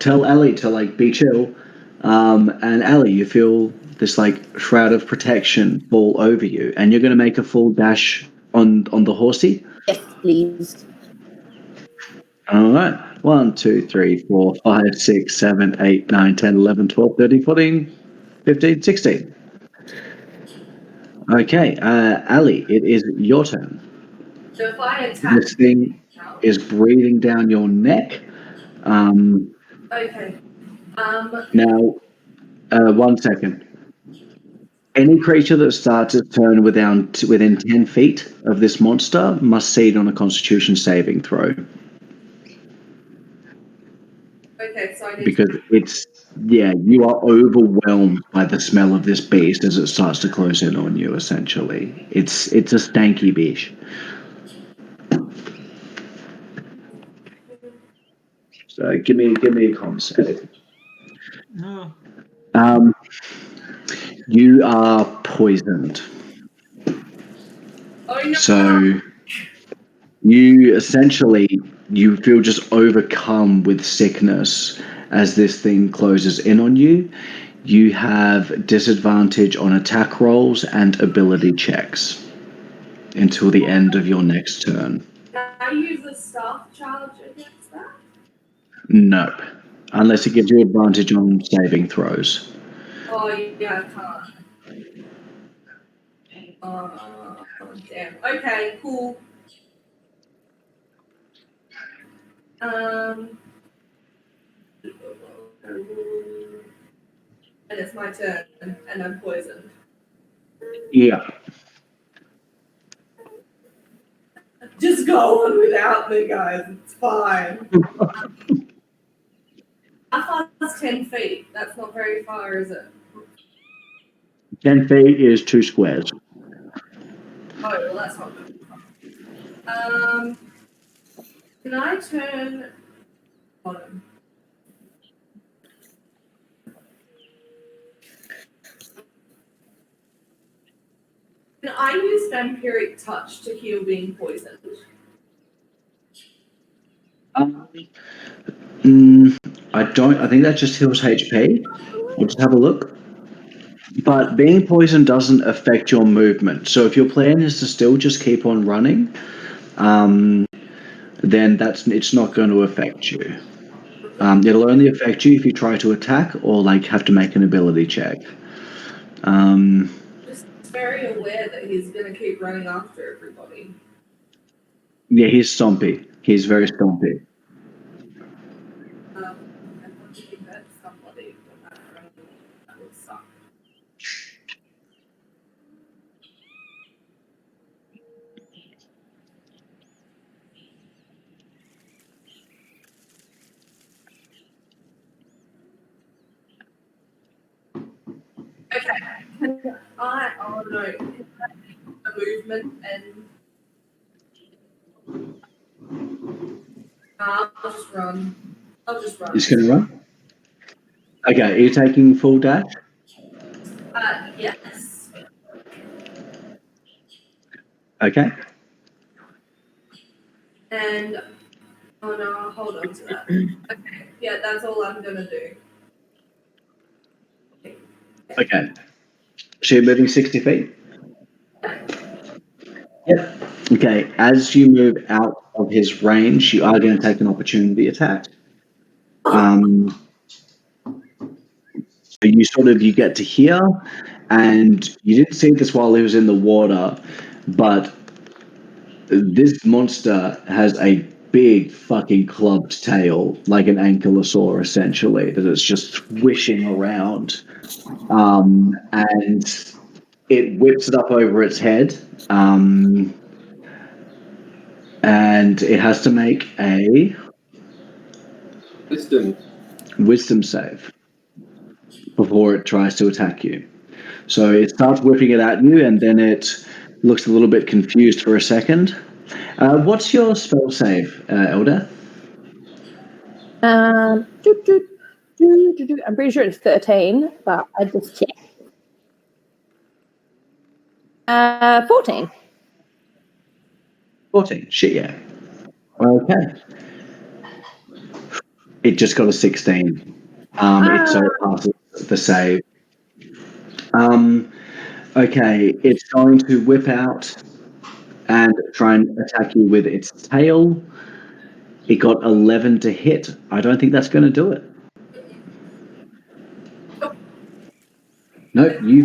tell Ellie to like be chill, and Ellie, you feel this like shroud of protection fall over you, and you're gonna make a full dash on the horsey. Yes, please. All right. 1, 2, 3, 4, 5, 6, 7, 8, 9, 10, 11, 12, 13, 14, 15, 16. Okay, Ali, it is your turn. So if I attack, This thing is breathing down your neck. okay. Now, 1 second. Any creature that starts its turn within 10 feet of this monster must succeed on a Constitution saving throw. Okay, so I need Because you are overwhelmed by the smell of this beast as it starts to close in on you. Essentially, it's a stanky beast. So give me a con save. No. You are poisoned. Oh no! So you feel just overcome with sickness as this thing closes in on you. You have disadvantage on attack rolls and ability checks until the end of your next turn. Can I use a staff charge against that? Nope. Unless it gives you advantage on saving throws. Oh yeah, I can't. Damn. Okay, cool. And it's my turn, and I'm poisoned. Yeah. Just go on without me, guys. It's fine. How far is 10 feet? That's not very far, is it? 10 feet is 2 squares. Oh, well, that's not good. Can I turn bottom? Can I use vampiric touch to heal being poisoned? I don't. I think that just heals HP. I'll just have a look. But being poisoned doesn't affect your movement. So if your plan is to still just keep on running, then it's not going to affect you. It'll only affect you if you try to attack or like have to make an ability check. Just very aware that he's going to keep running after everybody. Yeah, he's stompy. He's very stompy. I want to hurt somebody when I'm running. That would suck. Can I? Oh no. Can I make a movement and? I'll just run. I'll just run. Just gonna run. Okay, are you taking full dash? Yes. Okay. And oh no, I'll hold on to that. Okay. Yeah, that's all I'm gonna do. Okay. So you're moving 60 feet? Yep. Okay, as you move out of his range, you are going to take an opportunity attack. So you get to here, and you didn't see this while he was in the water, but this monster has a big fucking clubbed tail, like an ankylosaur essentially, that is just swishing around. And it whips it up over its head. And it has to make a wisdom save before it tries to attack you. So it starts whipping it at you, and then it looks a little bit confused for a second. What's your spell save, Elder? I'm pretty sure it's 13, but I just check. 14. 14. Shit, yeah. Okay. It just got a 16. So it passes the save. Okay, it's going to whip out and try and attack you with its tail. It got 11 to hit. I don't think that's going to do it. Nope, you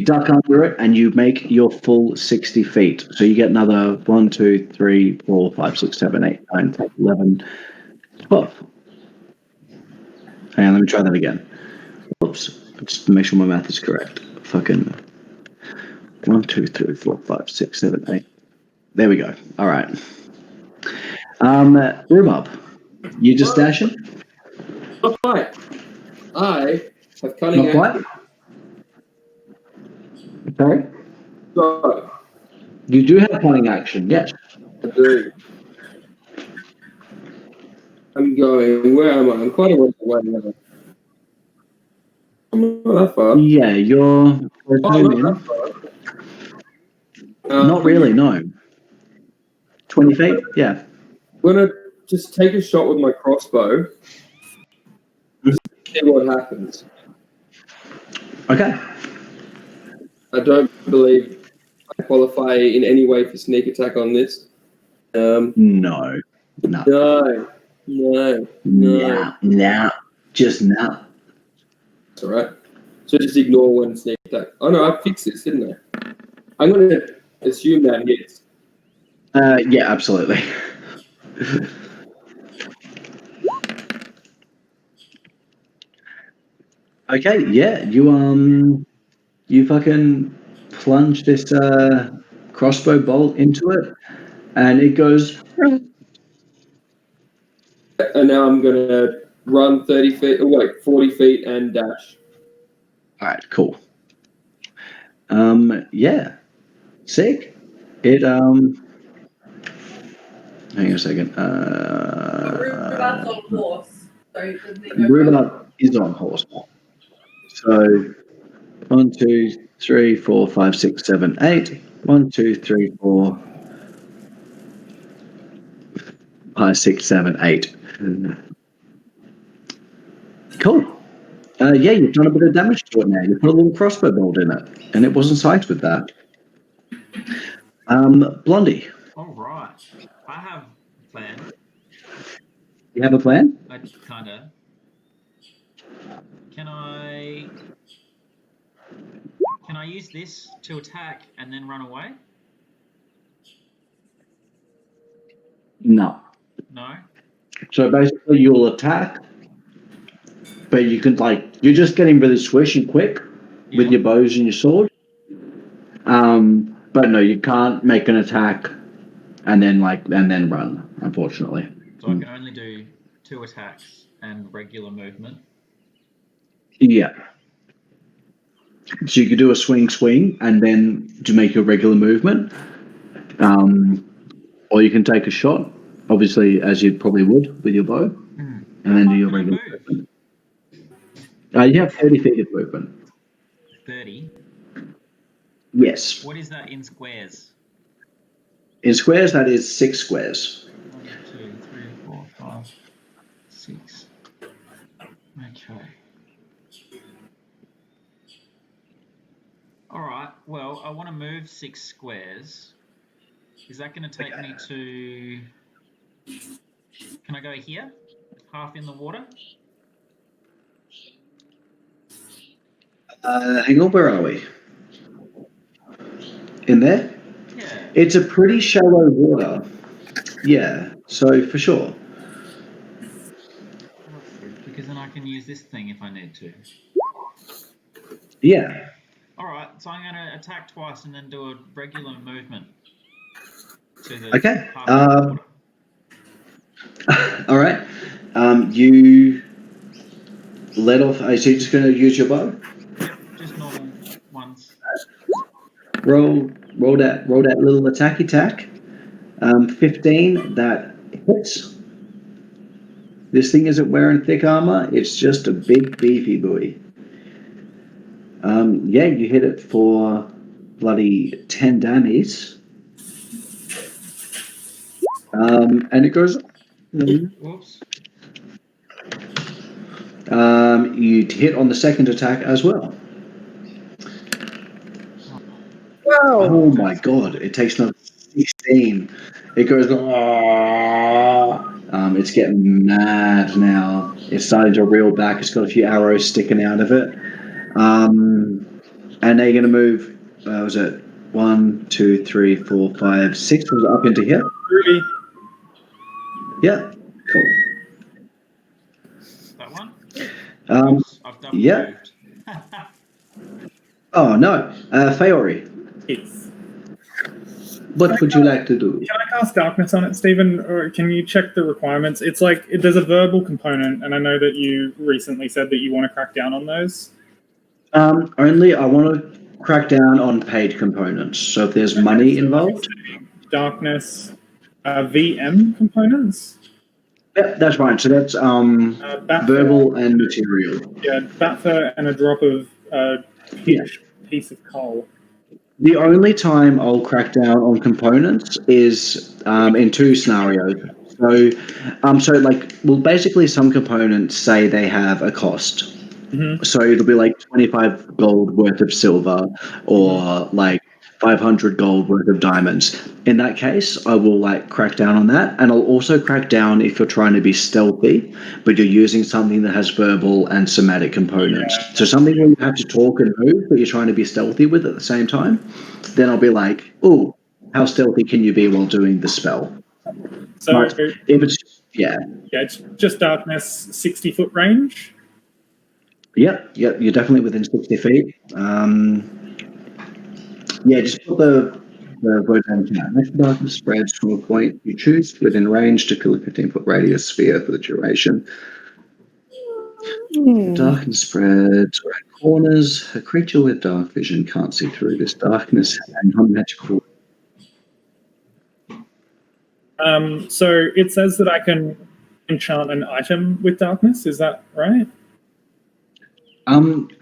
duck under it and you make your full 60 feet. So you get another 1, 2, 3, 4, 5, 6, 7, 8, 9, 10, 11, 12. Hang on, let me try that again. Oops, just to make sure my math is correct. Fucking 1, 2, 3, 4, 5, 6, 7, 8. There we go. All right. Rhubarb, you just dashing? Not quite. I have cunning Not quite. Sorry? So, You do have cunning action, yes. I do. I'm going. Where am I? I'm quite a way away now. I'm not that far. Yeah, you're Not that far. Not really, no. 20 feet? Yeah. I'm gonna just take a shot with my crossbow. Just see what happens. Okay. I don't believe I qualify in any way for sneak attack on this. No. No. Just no. That's all right. So just ignore one sneak attack. Oh no, I fixed this, didn't I? I'm gonna assume that hits. Yeah, absolutely. Okay, yeah, you fucking plunge this crossbow bolt into it, and it goes. And now I'm gonna run 30 feet. Oh wait, 40 feet and dash. All right, cool. Yeah, sick. It Hang on a second. Rhubarb's on horse. So Rhubarb is on horse. So 1, 2, 3, 4, 5, 6, 7, 8. 1, 2, 3, 4, 5, 6, 7, 8. Cool. Yeah, you've done a bit of damage to it now. You put a little crossbow bolt in it, and it wasn't psyched with that. Blondie. All right. I have a plan. You have a plan? I kinda. Can I use this to attack and then run away? No. No. So basically, you'll attack, but you can you're just getting really swish and quick with your bows and your sword. But no, you can't make an attack and then run. Unfortunately. So I can only do 2 attacks and regular movement. Yeah. So you could do a swing, and then to make your regular movement. Or you can take a shot, obviously, as you probably would with your bow, and then do your regular movement. You have 30 feet of movement. 30. Yes. What is that in squares? In squares, that is 6 squares. 1, 2, 3, 4, 5, 6. Okay. All right. Well, I want to move 6 squares. Is that going to take me to? Can I go here? Half in the water? Hang on, where are we? In there? Yeah. It's a pretty shallow water. Yeah, so for sure. Perfect, because then I can use this thing if I need to. Yeah. All right, so I'm going to attack twice and then do a regular movement to the Okay. half of the water. All right. You let off. So you're just going to use your bow? Yep, just normal ones. Roll that little attack. 15. That hits. This thing isn't wearing thick armor. It's just a big beefy buoy. Yeah, you hit it for bloody 10 damage. And it goes. Whoops. You hit on the second attack as well. Whoa. Oh my god! It takes another 16. It goes. It's getting mad now. It's starting to reel back. It's got a few arrows sticking out of it. And they're going to move. Was it 1, 2, 3, 4, 5, 6? Was it up into here? Ruby. Yeah. Cool. That one? I've double yeah. moved. Oh no, Faori. Yes. What would you like to do? Can I cast darkness on it, Stephen, or can you check the requirements? It's like there's a verbal component, and I know that you recently said that you want to crack down on those. Only I want to crack down on paid components. So if there's money involved, darkness, VM components. Yeah, that's fine. So that's verbal and material. Yeah, Batfer and a drop of piece of coal. The only time I'll crack down on components is in 2 scenarios. So basically some components say they have a cost. Mm-hmm. So it'll be like 25 gold worth of silver or like 500 gold worth of diamonds. In that case, I will crack down on that. And I'll also crack down if you're trying to be stealthy, but you're using something that has verbal and somatic components. Yeah. So something where you have to talk and move, but you're trying to be stealthy with at the same time. Then I'll be like, oh, how stealthy can you be while doing the spell? So but if it's, it's just darkness, 60-foot range. Yep, you're definitely within 60 feet. Just put the word down chat. Make the darkness spreads from a point you choose within range to kill a 15-foot radius sphere for the duration. The darkness spreads around corners. A creature with dark vision can't see through this darkness and non-magical. So it says that I can enchant an item with darkness. Is that right?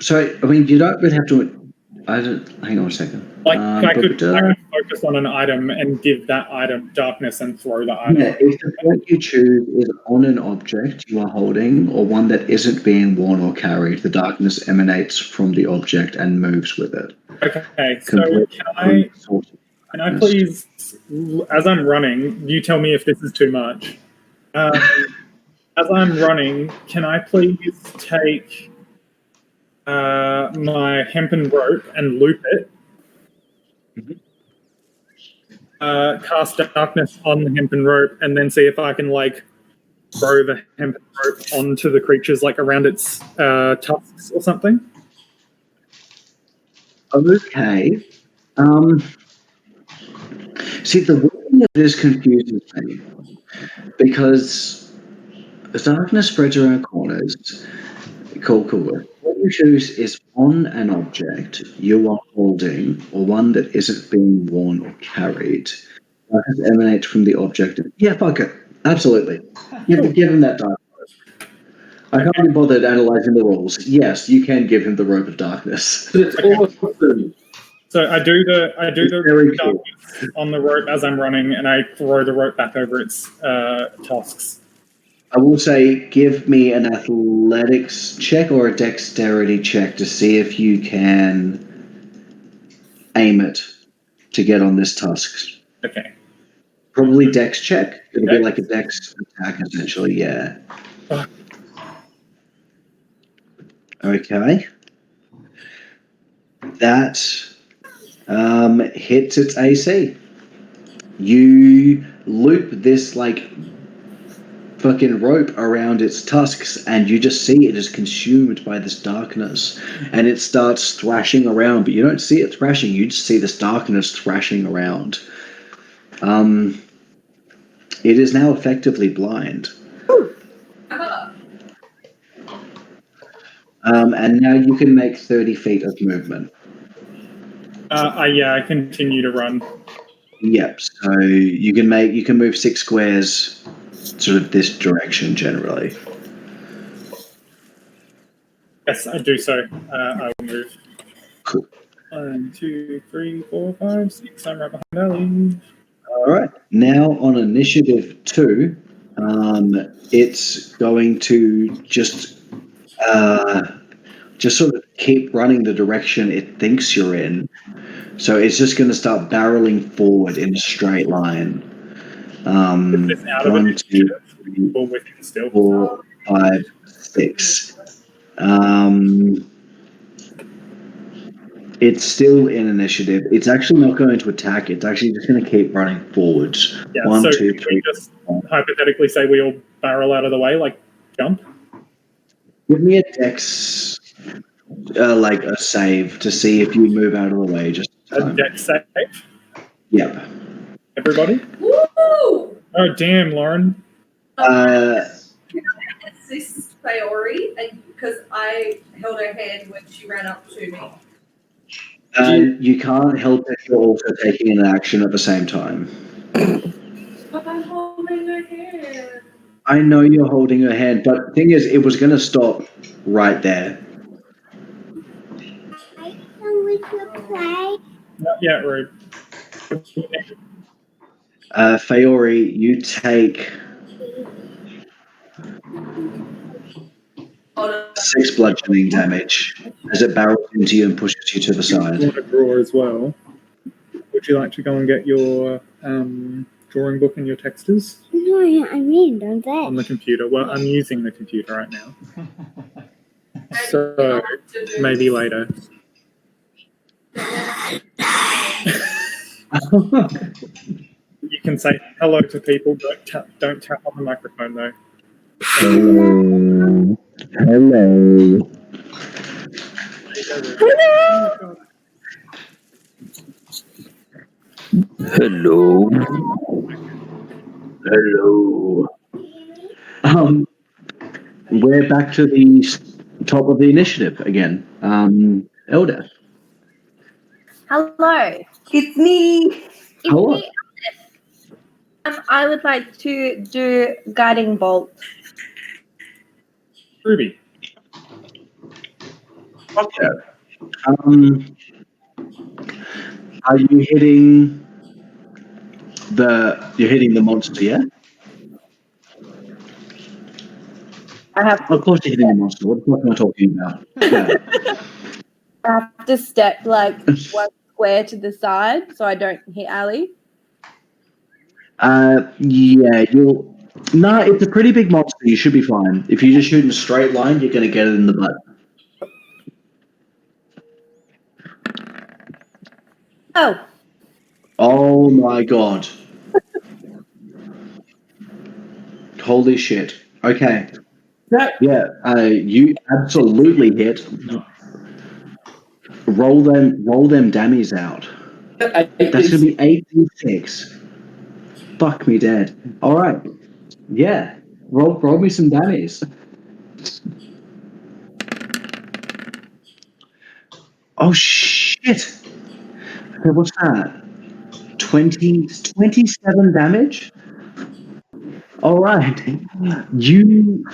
So I mean, you don't really have to. Hang on a second. I could focus on an item and give that item darkness and throw the item. Yeah, if the point you choose is on an object you are holding or one that isn't being worn or carried, the darkness emanates from the object and moves with it. Okay, so can I please, as I'm running, you tell me if this is too much. As I'm running, can I please take my hempen rope and loop it, cast darkness on the hempen rope, and then see if I can throw the hempen rope onto the creatures around its tusks or something? Okay. See, the wording of this confuses me because as darkness spreads around corners, cool. What choose is on an object you are holding or one that isn't being worn or carried. Has emanates from the object. Yeah, fuck it. Absolutely. Give him that dark. I can't be bothered analysing the rules. Yes, you can give him the robe of darkness. It's awesome. So I do the Very cool. darkness on the rope as I'm running, and I throw the rope back over its tusks. I will say, give me an athletics check or a dexterity check to see if you can aim it to get on this tusk. Okay. Probably dex check. It'll be Dex? like a dex attack, essentially. Yeah. Oh. Okay. That hits its AC. You loop this like fucking rope around its tusks, and you just see it is consumed by this darkness, and it starts thrashing around, but you don't see it thrashing. You just see this darkness thrashing around. It is now effectively blind. And now you can make 30 feet of movement. I continue to run. Yep. So you can move 6 squares, sort of this direction generally. Yes, I do so. I will move. Cool. 1, 2, 3, 4, 5, 6. I'm right behind Ellie. All right. Now on initiative 2, it's going to just sort of keep running the direction it thinks you're in. So it's just going to start barreling forward in a straight line. Is this out of 1, 2, initiative? 3, Or within still? 4, 5, 6. It's still in initiative. It's actually not going to attack. It's actually just going to keep running forwards. Yeah, 1, so 2, can 3. we just hypothetically say we all barrel out of the way, like jump? Give me a dex, like a save to see if you move out of the way. Just A dex save? Yep. Everybody? Woo! Oh, damn, Lauren. Is this Sayori? Because I held her hand when she ran up to me. You can't help if you're also taking an action at the same time. But I'm holding her hand. I know you're holding her hand, but the thing is, it was going to stop right there. Not yet, Rube. Fayori, you take 6 bludgeoning damage as it barrels into you and pushes you to the side. You want to draw as well? Would you like to go and get your drawing book and your textures? No, I mean, don't they? On the computer. Well, I'm using the computer right now. So, maybe later. You can say hello to people, but don't tap on the microphone though. Hello. Hello. Hello. We're back to the top of the initiative again. Elder. Hello, it's me. Hello. I would like to do guiding bolt. Ruby. Okay. Are you hitting the monster, yeah? Of course you're hitting the monster. What the fuck am I talking about? Yeah. I have to step like 1 square to the side so I don't hit Ali. Yeah, No, it's a pretty big monster. You should be fine. If you just shoot in a straight line, you're going to get it in the butt. Oh. Oh my god. Holy shit. Okay. Yeah, you absolutely hit. Roll them dammies out. That's going to be 86. Fuck me dead. All right. Yeah. Roll me some dammies. Oh, shit. Okay, what's that? 27 damage? All right. You,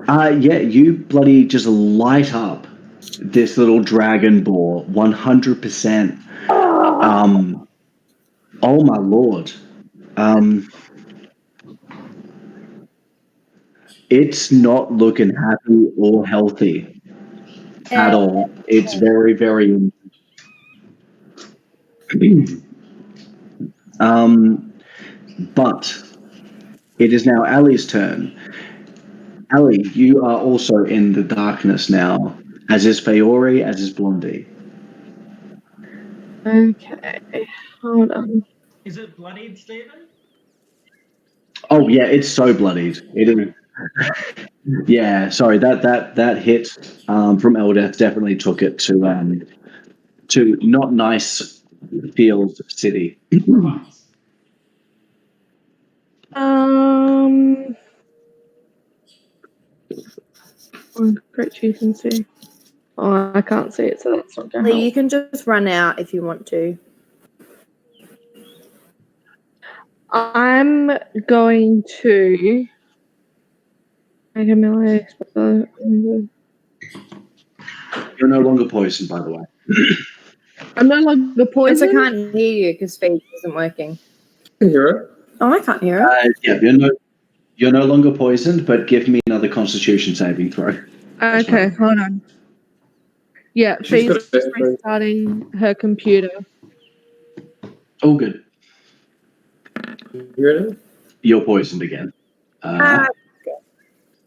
you bloody just light up this little dragon boar 100%. Oh my lord. It's not looking happy or healthy at all. It's very, very. But it is now Ali's turn. Ali, you are also in the darkness now, as is Feori, as is Blondie. Okay, hold on. Is it bloodied, Stephen? Oh yeah, it's so bloodied. It is. Yeah, sorry, that hit from Eldeth definitely took it to not nice Field City. Right. Great, you can see. Oh, I can't see it, so that's not going to Lee, help. you can just run out if you want to. I'm going to make a melee. You're no longer poisoned, by the way. I'm no longer I poisoned. can't hear you because feed isn't working. Can you hear it? Oh, I can't hear it. Yeah, you're no longer poisoned, but give me another Constitution saving throw. Okay, hold on. Yeah, She's Fee's got just it. restarting her computer. All good. You hear it? You're poisoned again.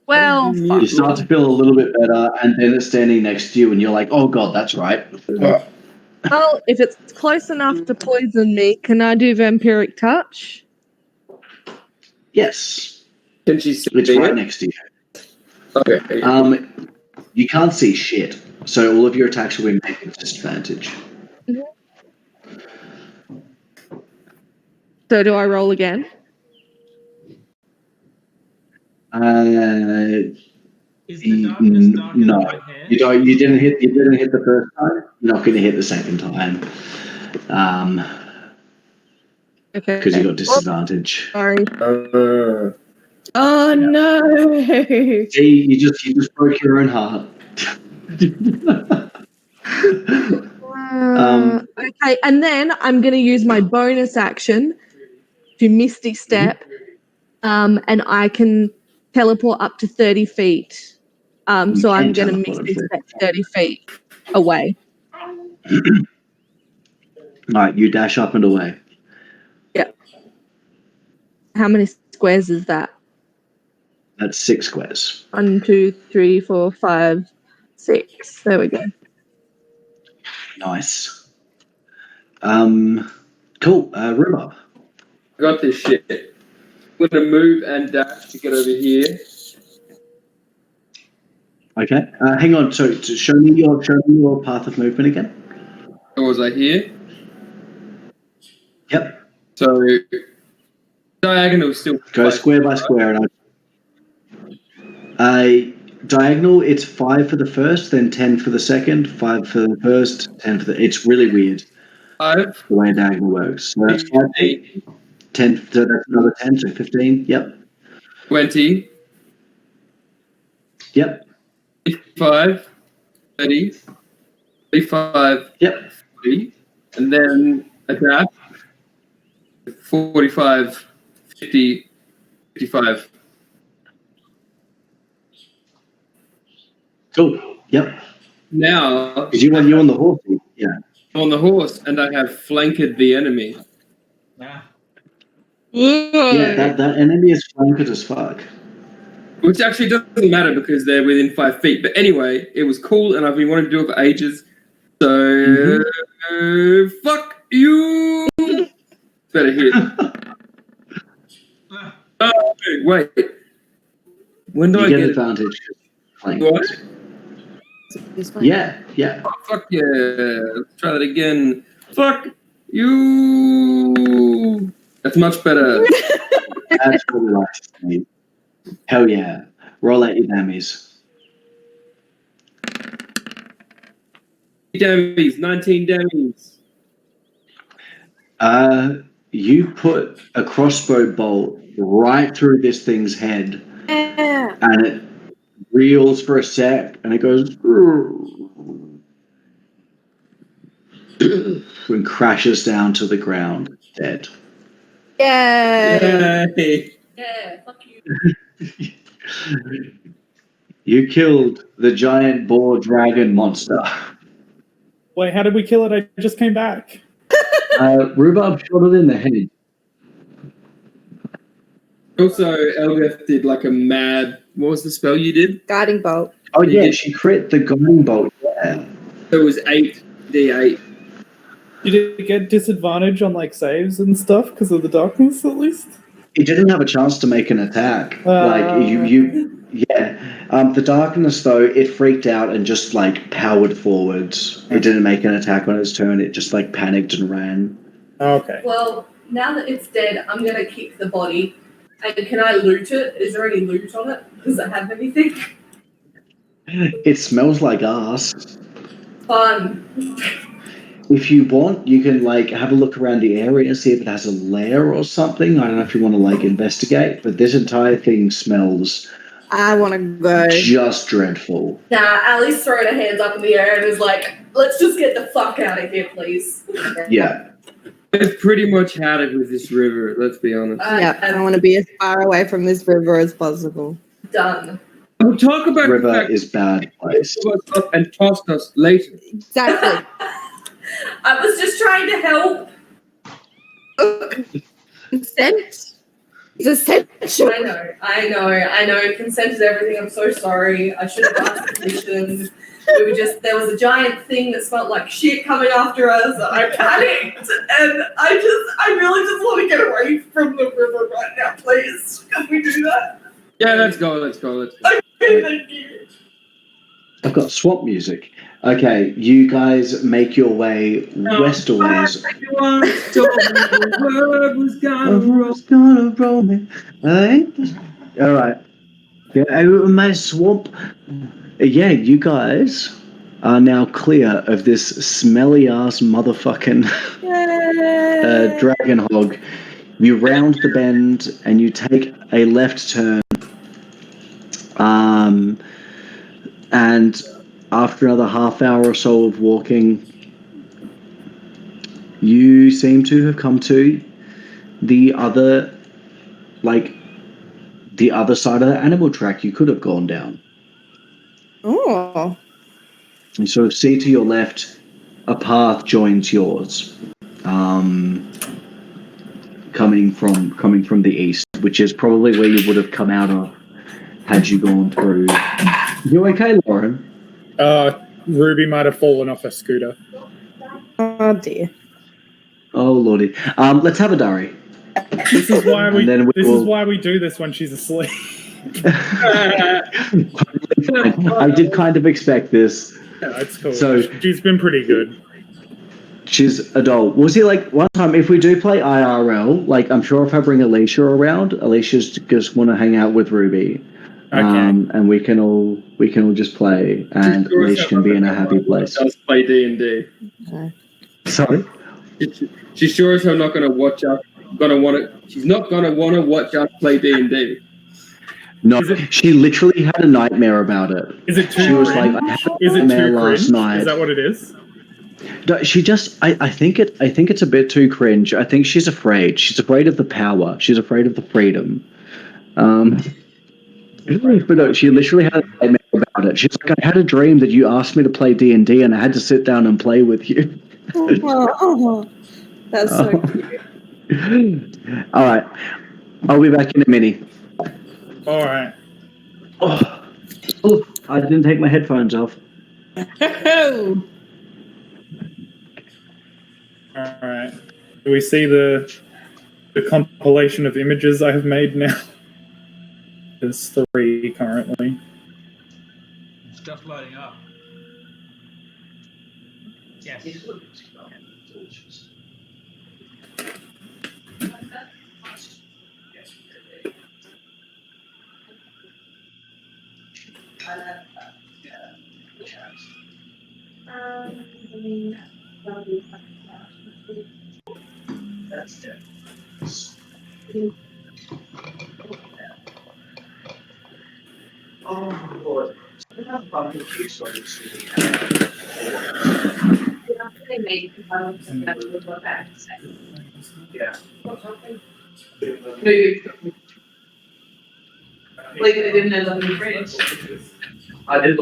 Well, You start to feel a little bit better, and then it's standing next to you, and you're like, "Oh God, that's right." well, if it's close enough to poison me, can I do vampiric touch? Yes, Can she see it's it? right next to you. Okay. You can't see shit, so all of your attacks will be made with disadvantage. So do I roll again? Is the darkness darker No, than my hair? you don't. You didn't hit. You didn't hit the first time. You're not going to hit the second time, Okay. because you got disadvantage. Sorry. Oh no! See, you just broke your own heart. Okay, and then I'm going to use my bonus action to Misty Step, and I can teleport up to 30 feet. So I'm going to Misty Step 30 feet away. Right, you dash up and away. Yeah. How many squares is that? That's 6 squares. 1, 2, 3, 4, 5, 6. There we go. Nice. Cool. Rhubarb. I got this shit. I'm gonna move and dash to get over here. Okay. Hang on. So show me your path of movement again. Or was I here? Yep. So diagonal still. Go square by square, and diagonal. It's 5 for the first, then 10 for the second, 5 for the first, 10 for the. It's really weird 5. the way diagonal works. So that's 5 feet. 10. So that's another 10. So 15. Yep. 20. Yep. 55. 30. 35. Yep. 40. And then a dash. 45. 50. 55. Cool. Yep. Now Because you on the horse. Yeah. I'm on the horse and I have flanked the enemy. Yeah. That enemy is flanked as fuck. Which actually doesn't matter because they're within 5 feet. But anyway, it was cool and I've been wanting to do it for ages. So fuck you. Better hit. Oh wait. When do You I get get advantage. it? What? Yeah. Yeah. Oh, fuck yeah. Let's try that again. Fuck you. That's much better. That's really nice to me. Hell yeah. Roll out your dammies. Dammies, 19 dammies. You put a crossbow bolt right through this thing's head, Yeah. and it reels for a sec, and it goes and crashes down to the ground, dead. Yay. Yay. Yeah, fuck you. You killed the giant boar dragon monster. Wait, how did we kill it? I just came back. Rhubarb shot it in the head. Also, Elgeth did like a mad. What was the spell you did? Guiding bolt. Oh You yeah, did- she crit the guiding bolt. Yeah. It was 8d8. Did it get disadvantage on like saves and stuff because of the darkness at least? It didn't have a chance to make an attack. The darkness though, it freaked out and just like powered forwards. It didn't make an attack on its turn. It just like panicked and ran. Okay. Well, now that it's dead, I'm gonna keep the body. And can I loot it? Is there any loot on it? Does it have anything? It smells like ass. Fun. If you want, you can like have a look around the area and see if it has a lair or something. I don't know if you want to like investigate, but this entire thing smells I want to go. just dreadful. Nah, Ali's throwing her hands up in the air and is like, let's just get the fuck out of here, please. Yeah. I've pretty much had it with this river, let's be honest. Yeah, I want to be as far away from this river as possible. Done. We'll talk about the River fact is bad place. that us up and tossed us later. Exactly. I was just trying to help. Consent is essential. I know. Consent is everything. I'm so sorry. I should have asked permission. There was a giant thing that smelled like shit coming after us. I panicked, and I really just want to get away from the river right now, please. Can we do that? Yeah, let's go. Okay, thank you. I've got swamp music. Okay, you guys make your way westwards. Gonna roll me. All right. Get out of my swamp. Yeah, you guys are now clear of this smelly ass motherfucking dragon hog. You round the bend and you take a left turn. And after another half hour or so of walking, you seem to have come to the other side of the animal track you could have gone down. Oh. You sort of see to your left, a path joins yours, coming from the east, which is probably where you would have come out of had you gone through. You okay, Lauren? Ruby might have fallen off a scooter. Oh dear. Oh lordy. Let's have a diary. This is why we. And then This is why we do this when she's asleep. I did kind of expect this. Yeah, that's cool. So She's been pretty good. she's adult. We'll see. Like one time, if we do play IRL, like I'm sure if I bring Alicia around, Alicia's just want to hang out with Ruby, Okay. and we can all just play, and Alicia can be in a happy place. Does play D&D. Sorry. She's sure as hell not going to watch us. She's not going to want to watch us play D&D. No, she literally had a nightmare about it. Is it too? She was cringe? like, I had a Is it nightmare too last cringe? night. Is that what it is? No, she just, I think it's a bit too cringe. I think she's afraid. She's afraid of the power. She's afraid of the freedom. But no, she literally had a nightmare about it. She's like, I had a dream that you asked me to play D&D and I had to sit down and play with you. That's so cute. All right. I'll be back in a minute. All right. Oh, I didn't take my headphones off. All right. Do we see the compilation of images I have made now? There's 3 currently. It's just loading up. Yes. Like I didn't end up in France. I did.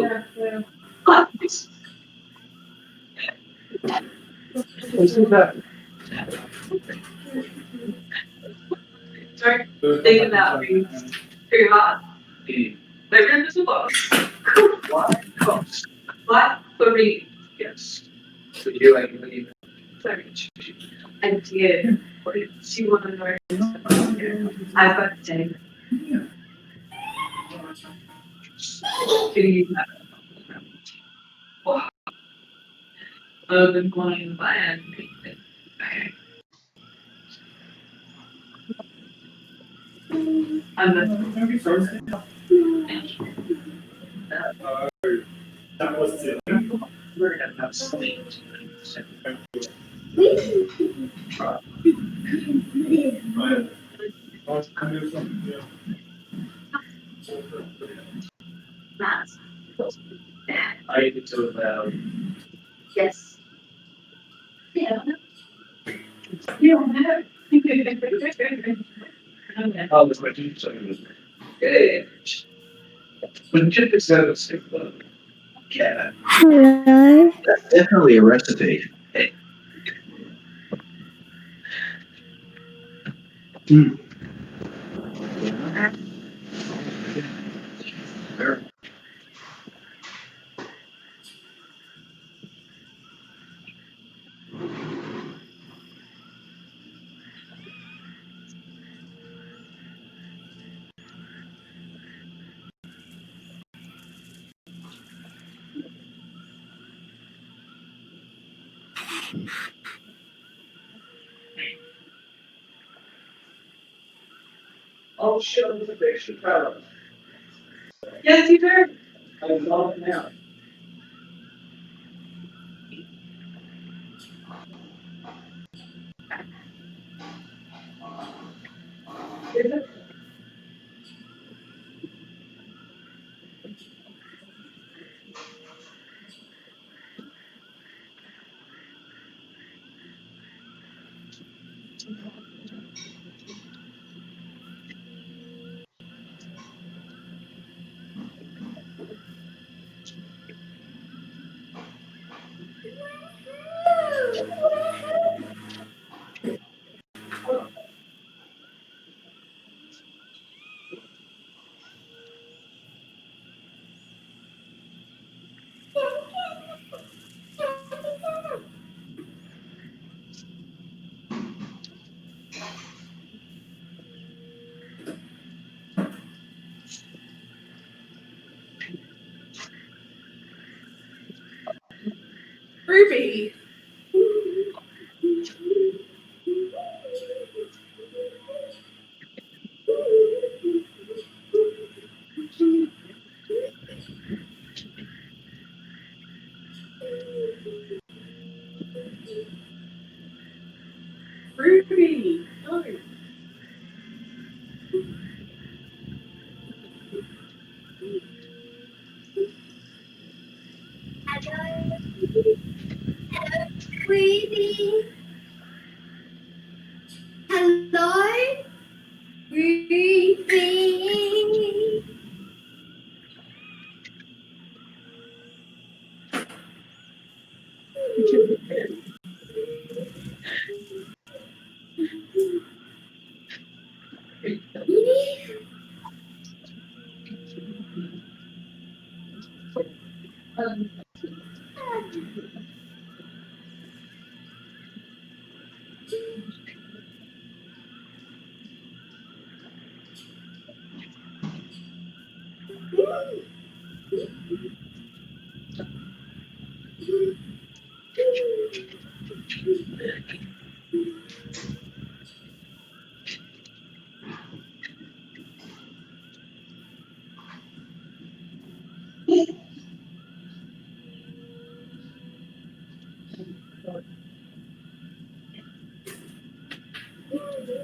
Sorry, thinking that being very hot. My friend is a boss. What? For me. Yes. So you like me? Sorry. I did. She wanted to know. I've got to take. Can you use that? Oh, I've been going to buy it. I'm not. That was it. We're gonna have sleep. Mass. I need to about Yes. Yeah. You don't know. how the questions are Good. when Chip is out of sick, yeah, Hello. that's definitely a recipe. Mm. Oh shit, I'm the picture proud. Yes, you do. I'm not now. Ruby. Ruby. No. Ruby. Hello? Ruby.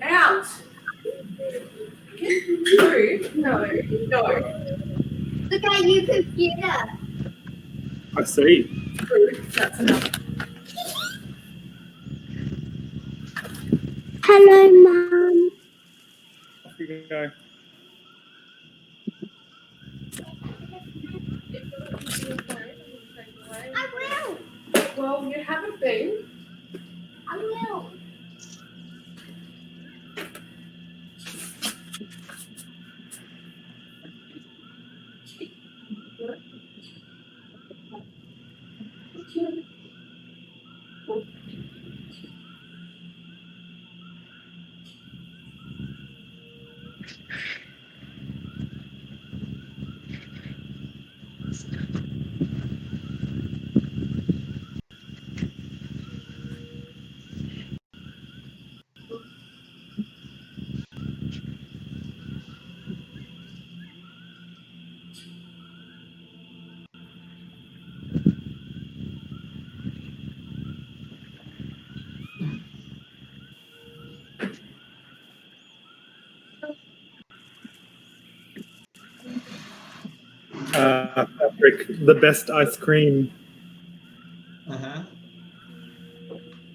Out! Get no. Look at you, computer. I see. That's enough. Hello, Mom. Off you go. I will. Well, you haven't been. I will. Patrick, the best ice cream.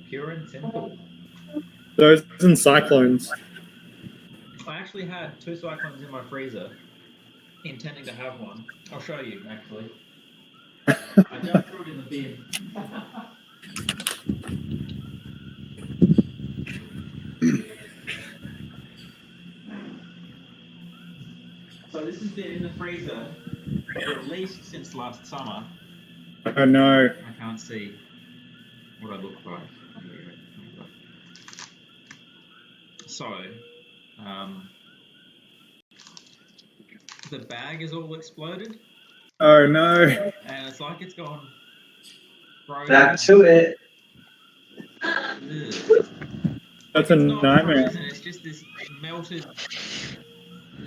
Pure and simple. Those and cyclones. I actually had 2 cyclones in my freezer, intending to have one. I'll show you, actually. I just threw it in the bin. So this has been in the freezer for at least since last summer. Oh no. I can't see what I look like. So, the bag is all exploded, Oh no. and it's like it's gone frozen. Back to it. Ugh. That's It's a not nightmare. frozen, it's just this melted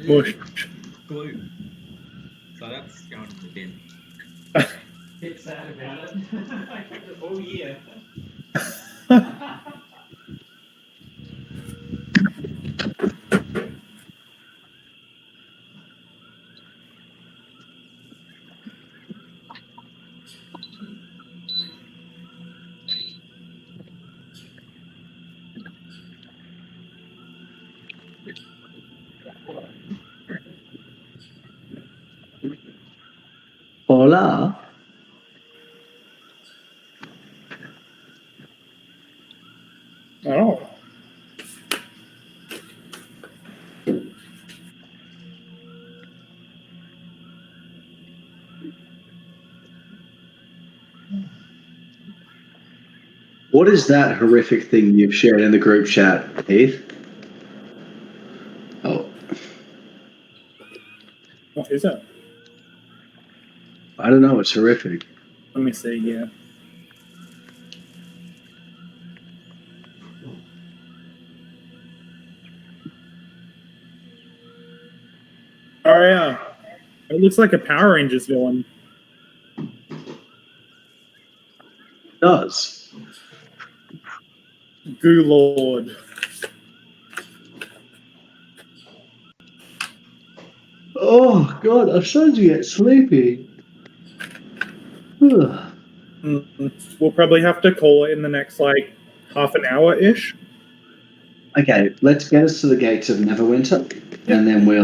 Mush. glue. So that's going in the bin. Bit sad about it. I kept it all year. Hola. Oh. What is that horrific thing you've shared in the group chat, Heath? Oh, What is it? I don't know. It's horrific. Let me see, yeah. Oh yeah. It looks like a Power Rangers villain. It does. Goo Lord. Oh God, I'm starting to get sleepy. Ugh. We'll probably have to call it in the next like half an hour-ish. Okay, let's get us to the gates of Neverwinter, and then we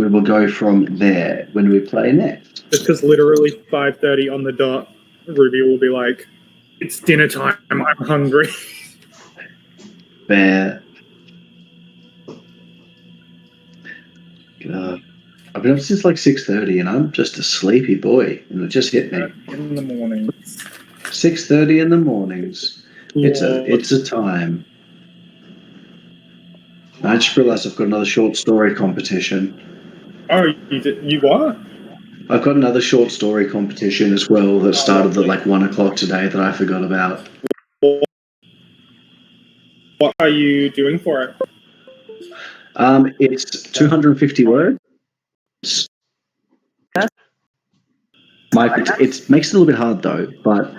will go from there. When do we play next? Just because literally 5:30 on the dot, Ruby will be like, "It's dinner time. I'm hungry." Fair. God. I've been up since like 6:30, and I'm just a sleepy boy, and it just hit me. In the morning. 6:30 in the mornings. It's a time. I just realised I've got another short story competition. Oh, you what? I've got another short story competition as well that started at like 1 o'clock today that I forgot about. What are you doing for it? It's 250 words. It makes it a little bit hard though, but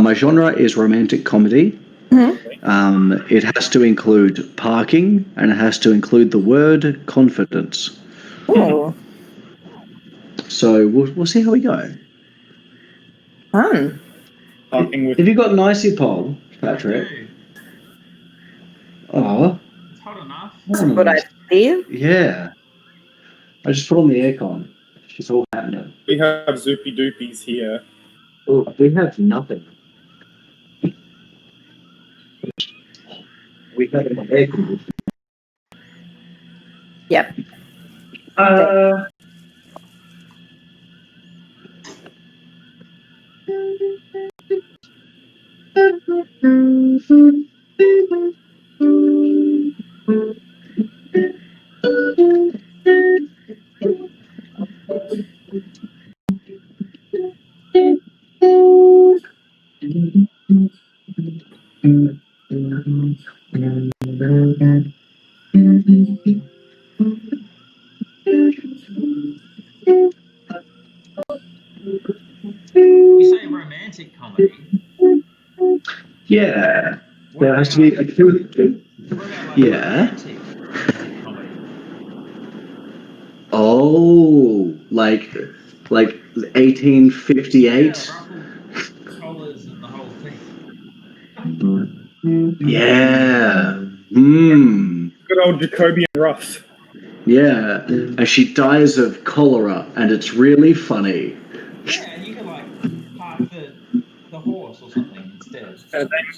my genre is romantic comedy. It has to include parking and it has to include the word confidence. Oh, So we'll see how we go. fun. Talking with Have you got an icy pole, Patrick? Dude, Oh, it's hot enough. That's a good idea. yeah. I just put on the aircon. She's all happening. we have Zoopy Doopies here. Oh, we have nothing. We have an air conditioner. Yep. You say romantic comedy. Yeah. What There has to be a What about like Yeah. romantic comedy? Oh, like 1858. Yeah, ruffled collars and the whole thing. Yeah. Hmm. Good old Jacobian Ruff. Yeah. And she dies of cholera, and it's really funny. Yeah, and you could like park the horse or something instead.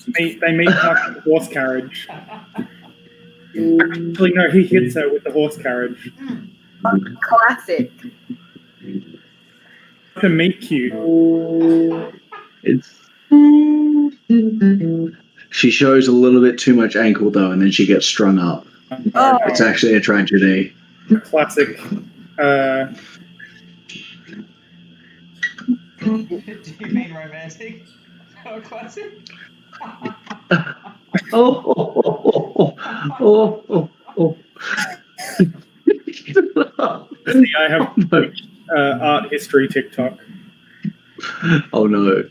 They meet parking the horse carriage. Actually, no, he hits her with the horse carriage. Classic. To meet cute. It's. She shows a little bit too much ankle though, and then she gets strung up. Oh, It's actually a tragedy. Classic. Do you mean romantic or classic? Oh. See, I have art history TikTok. Oh no.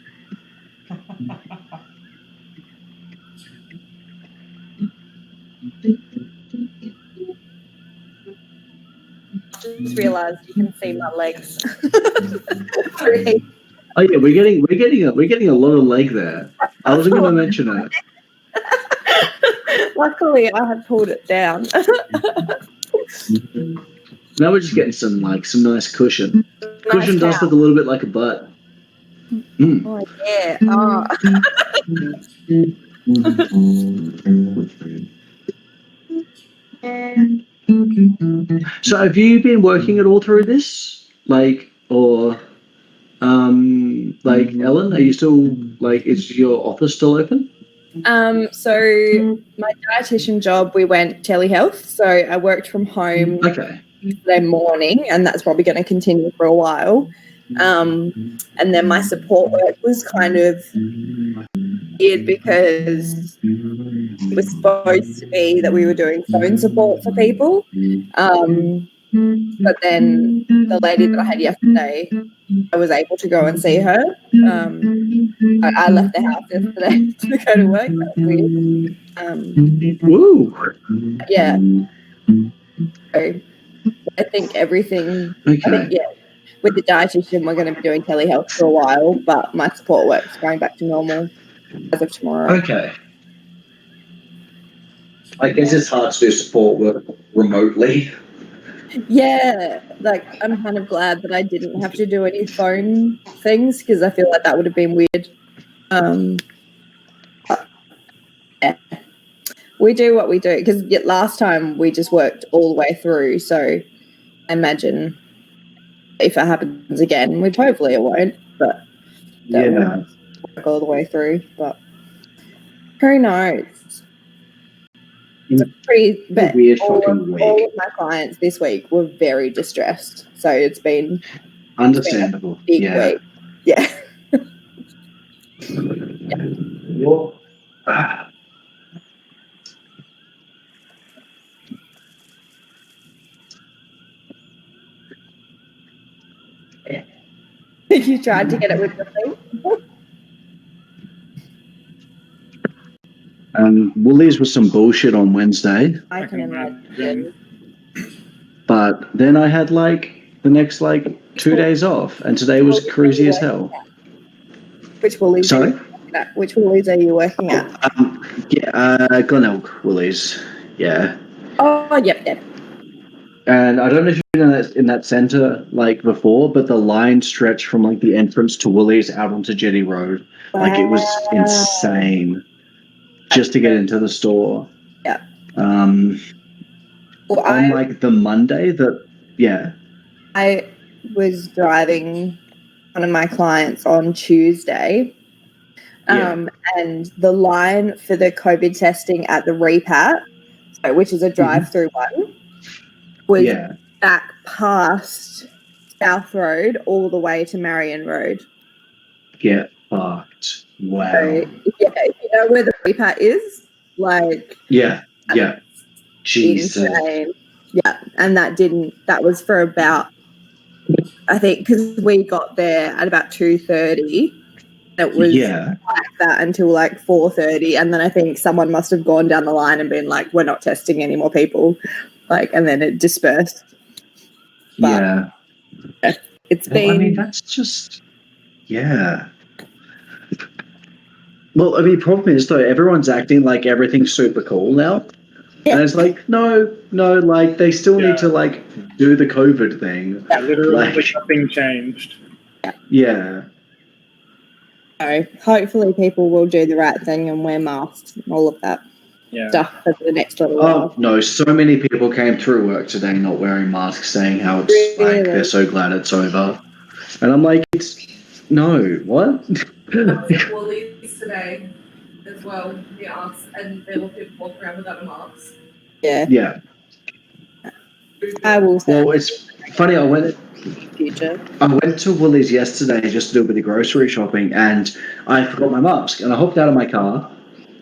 just realised you can see my legs. Oh yeah, we're getting a lot of leg there. I wasn't going to mention it. Luckily, I had pulled it down. Now we're just getting some nice cushion. Cushion Nice does cow. look a little bit like a butt. Mm. Oh, yeah. Oh. So have you been working at all through this? Ellen, are you still is your office still open? So my dietitian job, we went telehealth. So I worked from home Okay. today morning, and that's probably going to continue for a while. And then my support work was kind of weird because it was supposed to be that we were doing phone support for people. But then the lady that I had yesterday, I was able to go and see her. I left the house yesterday to go to work. That was weird. Woo. Yeah. So I think everything. Okay. I think, yeah, with the dietitian, we're going to be doing telehealth for a while, but my support work's going back to normal as of tomorrow. Okay. I guess it's hard to do support work remotely. Yeah, I'm kind of glad that I didn't have to do any phone things because I feel like that would have been weird. Yeah. We do what we do because last time we just worked all the way through. So I imagine if it happens again, which hopefully it won't, but that we'll work all the way through. But who knows? It's a pretty weird all fucking week. of my clients this week were very distressed. So it's been Understandable. big Yeah. week. Yeah. Well, You tried to get it with the thing. Woolies was some bullshit on Wednesday, I can imagine. but then I had like the next like 2 days off, and today was cruisy as hell. Which Woolies? Sorry? Which Woolies are you working at? Glenelg Woolies. Yeah. Oh, yep. And I don't know if you've been in that centre like before, but the line stretched from like the entrance to Woolies out onto Jetty Road. Like it was insane just to get into the store. Yeah. On like the Monday I was driving one of my clients on Tuesday. And the line for the COVID testing at the repat, which is a drive-through one, was back past South Road all the way to Marion Road. Get fucked. Wow. So, if you know where the repat is, like... Yeah. Jesus. Insane. Yeah, and that was for about, I think, because we got there at about 2:30. It was like that until like 4:30, and then I think someone must have gone down the line and been like, "We're not testing any more people," like, and then it dispersed. But, it's been. I mean, that's just Well, I mean, problem is though, everyone's acting like everything's super cool now, and it's like, no, like they still need to like do the COVID thing. Yeah, literally, like, nothing changed. Yeah. So hopefully people will do the right thing and wear masks and all of that stuff for the next little while. Oh no, so many people came through work today not wearing masks, saying how it's like they're so glad it's over. And I'm like, no, what? I was at Woolies today as well, near us, and there were people walking around without a mask. Yeah. I will say. Well, it's funny, I went to Woolies yesterday just to do a bit of grocery shopping, and I forgot my mask, and I hopped out of my car,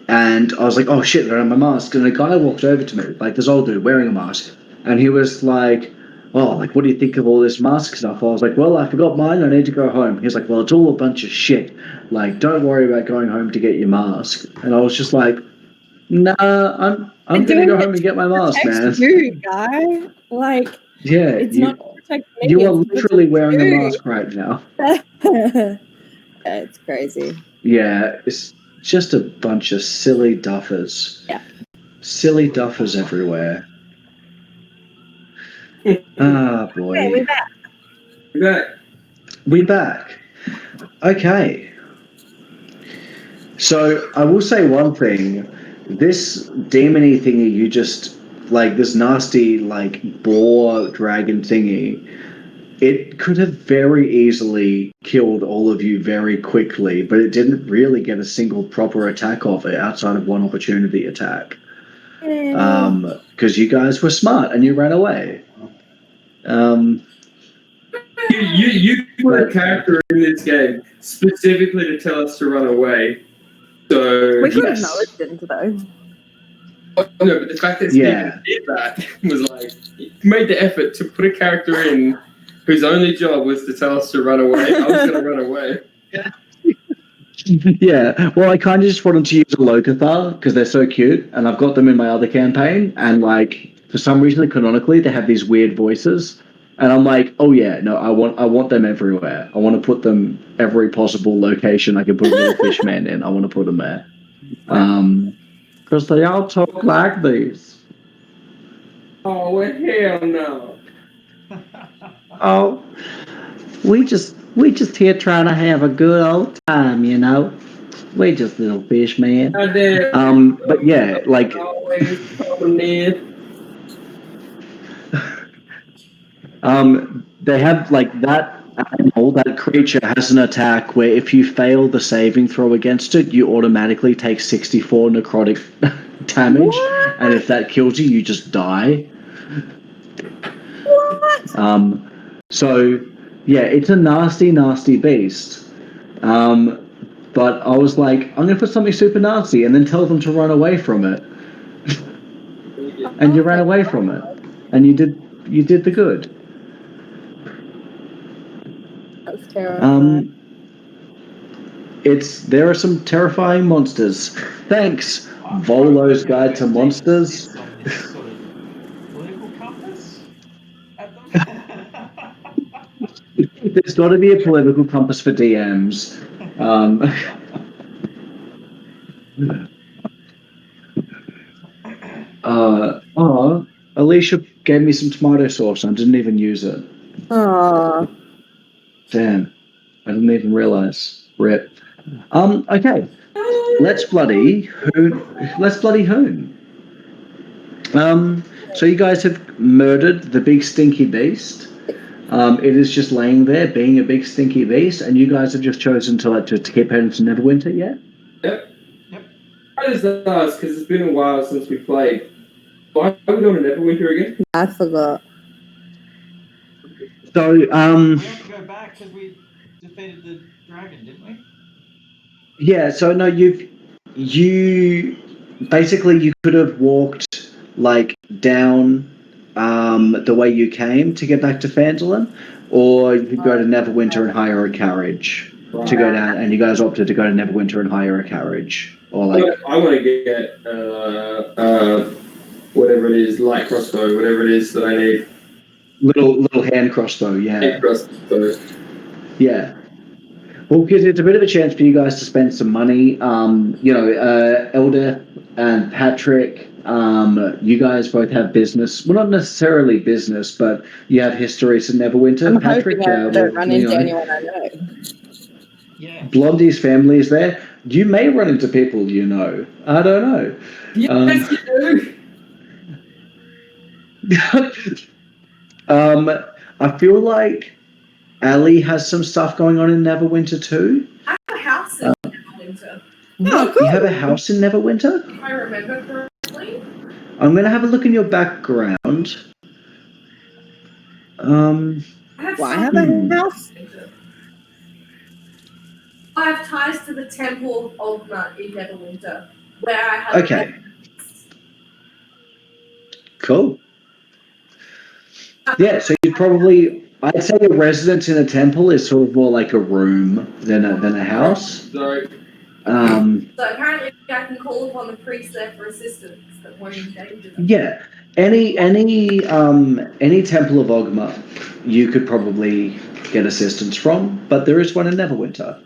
and I was like, oh shit, I don't have my mask, and a guy walked over to me, like this old dude wearing a mask, and he was like, oh, like, what do you think of all this mask stuff? I was like, well, I forgot mine, I need to go home. He's like, well, it's all a bunch of shit, like, don't worry about going home to get your mask. And I was just like, nah, I'm gonna go home and get my mask, man. You, guy, like, it's not to protect me. You are literally wearing a mask right now. It's crazy. Yeah, it's just a bunch of silly duffers. Yeah. Silly duffers everywhere. Ah, boy. Okay, We're back. Okay. So I will say one thing. This demony thingy you just, like, this nasty, like, boar dragon thingy, it could have very easily killed all of you very quickly, but it didn't really get a single proper attack off it outside of one opportunity attack. Because you guys were smart and you ran away. You put a character in this game specifically to tell us to run away. So we could have acknowledged it though. Oh, no, but the fact that Steven did that was like, he made the effort to put a character in whose only job was to tell us to run away. I was going to run away. Yeah, well, I kind of just wanted to use a Locathar because they're so cute, and I've got them in my other campaign, and like for some reason, canonically, they have these weird voices, and I'm like, oh yeah, no, I want them everywhere. I want to put them every possible location I can put a little fish man in. I want to put them there, because they all talk like this. Oh, well, hell no. Oh, we just here trying to have a good old time, you know. We just little fish, man. But yeah, like they have like that animal, that creature has an attack where if you fail the saving throw against it, you automatically take 64 necrotic damage, and if that kills you, you just die. So yeah, it's a nasty, nasty beast. But I was like, I'm going to put something super nasty and then tell them to run away from it. And you ran away from it. And you did the good. That's There are some terrifying monsters. Thanks, Volo's Guide to Monsters. On this sort of political compass. There's got to be a political compass for DMs. Alicia gave me some tomato sauce and I didn't even use it. Aww. Damn, I didn't even realize. Rip. Okay. Let's bloody hoon. So you guys have murdered the big stinky beast. It is just laying there, being a big stinky beast, and you guys have just chosen to keep heading to Neverwinter. Yep. I just asked because it's been a while since we played. Why are we going to Neverwinter again? I forgot. So we have to go back because we defeated the dragon, didn't we? Yeah. So no, you basically you could have walked like down the way you came to get back to Phandelver, or you could go to Neverwinter and hire a carriage to go down. And you guys opted to go to Neverwinter and hire a carriage, or like I want to get whatever it is, light crossbow, whatever it is that I need. little hand crossbow. Yeah. Hand crossbow. Yeah. Well, because it's a bit of a chance for you guys to spend some money. Elder and Patrick, you guys both have business. Well, not necessarily business, but you have histories in Neverwinter. I'm Patrick, hoping I don't run into anyone I know. Yeah. Blondie's family is there. You may run into people you know. I don't know. Yes, you do. I feel like Ali has some stuff going on in Neverwinter too. I have a house in Neverwinter. Oh, cool. You have a house in Neverwinter? If I remember correctly. I'm going to have a look in your background. I have Why have a house? I have ties to the Temple of Ogma in Neverwinter, where I have. Okay. Cool. Yeah, so you'd probably, I'd say a residence in a temple is sort of more like a room than a house. Sorry. So apparently I can call upon the priest there for assistance that won't endanger them. Yeah. Any temple of Ogma you could probably get assistance from, but there is one in Neverwinter.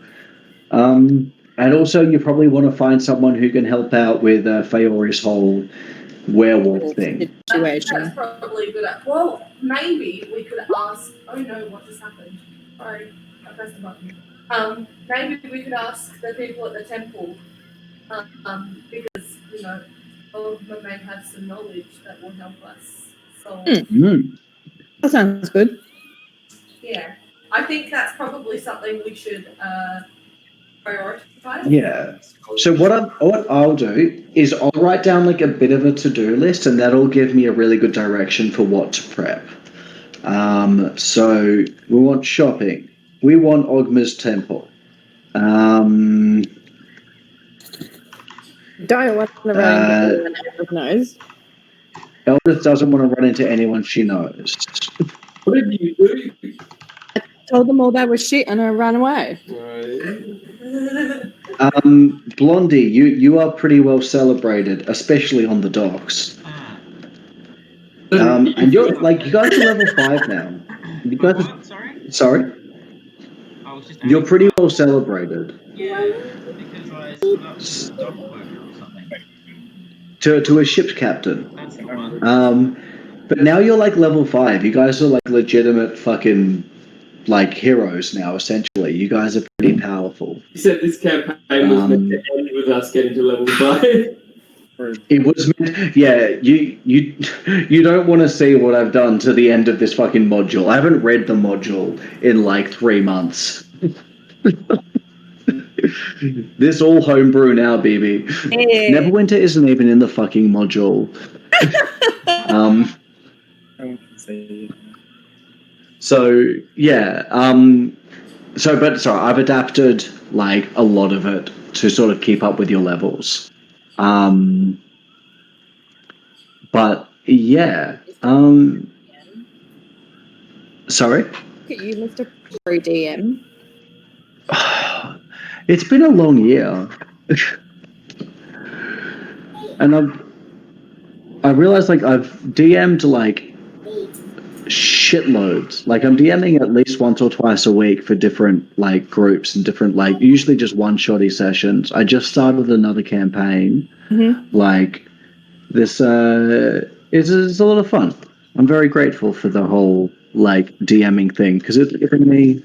And also you probably want to find someone who can help out with Feori's whole werewolf thing. Situation. That's probably good. Well, maybe we could ask. Oh no, what just happened? Sorry, I pressed the button. Maybe we could ask the people at the temple, because Ogma may have some knowledge that will help us. So That sounds good. yeah, I think that's probably something we should prioritize. Yeah. So what I'll do is I'll write down like a bit of a to-do list, and that'll give me a really good direction for what to prep. So we want shopping. We want Ogma's temple. Don't want to run into anyone else's nose. Eldith doesn't want to run into anyone she knows. What did you do? Told them all they were shit and I ran away. Blondie, you are pretty well celebrated, especially on the docks. And you're like, you guys are level 5 now. You guys are, sorry? I was just You're pretty well celebrated. Yeah, because I stood up to a dock worker or something. To a ship's captain. That's the one. But now you're like level 5. You guys are like legitimate fucking like heroes now, essentially. You guys are pretty powerful. You said this campaign was meant to end with us getting to level 5. It was meant, yeah, you don't want to see what I've done to the end of this fucking module. I haven't read the module in like 3 months. This all homebrew now, BB. Yeah. Neverwinter isn't even in the fucking module. So yeah, I've adapted like a lot of it to sort of keep up with your levels. But yeah, sorry? Look at you, Mr. Pro DM. It's been a long year. And I realized like I've DM'd like shitloads. Like I'm DMing at least once or twice a week for different like groups and different like usually just one-shotty sessions. I just started another campaign. Mm-hmm. Like this is a lot of fun. I'm very grateful for the whole like DMing thing because it's given me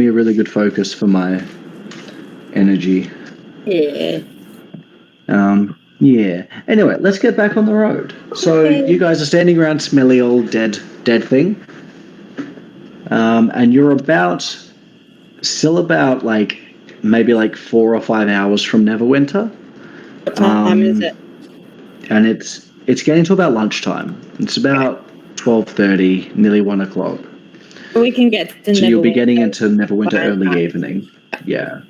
a really good focus for my energy. Yeah. Yeah. Anyway, let's get back on the road. So you guys are standing around smelly old dead thing. And you're still about like maybe like 4 or 5 hours from Neverwinter. What time is it? And it's getting to about lunchtime. It's about 12:30, nearly 1 o'clock. We can get to So you'll be Neverwinter getting into Neverwinter by early night. evening. Yeah.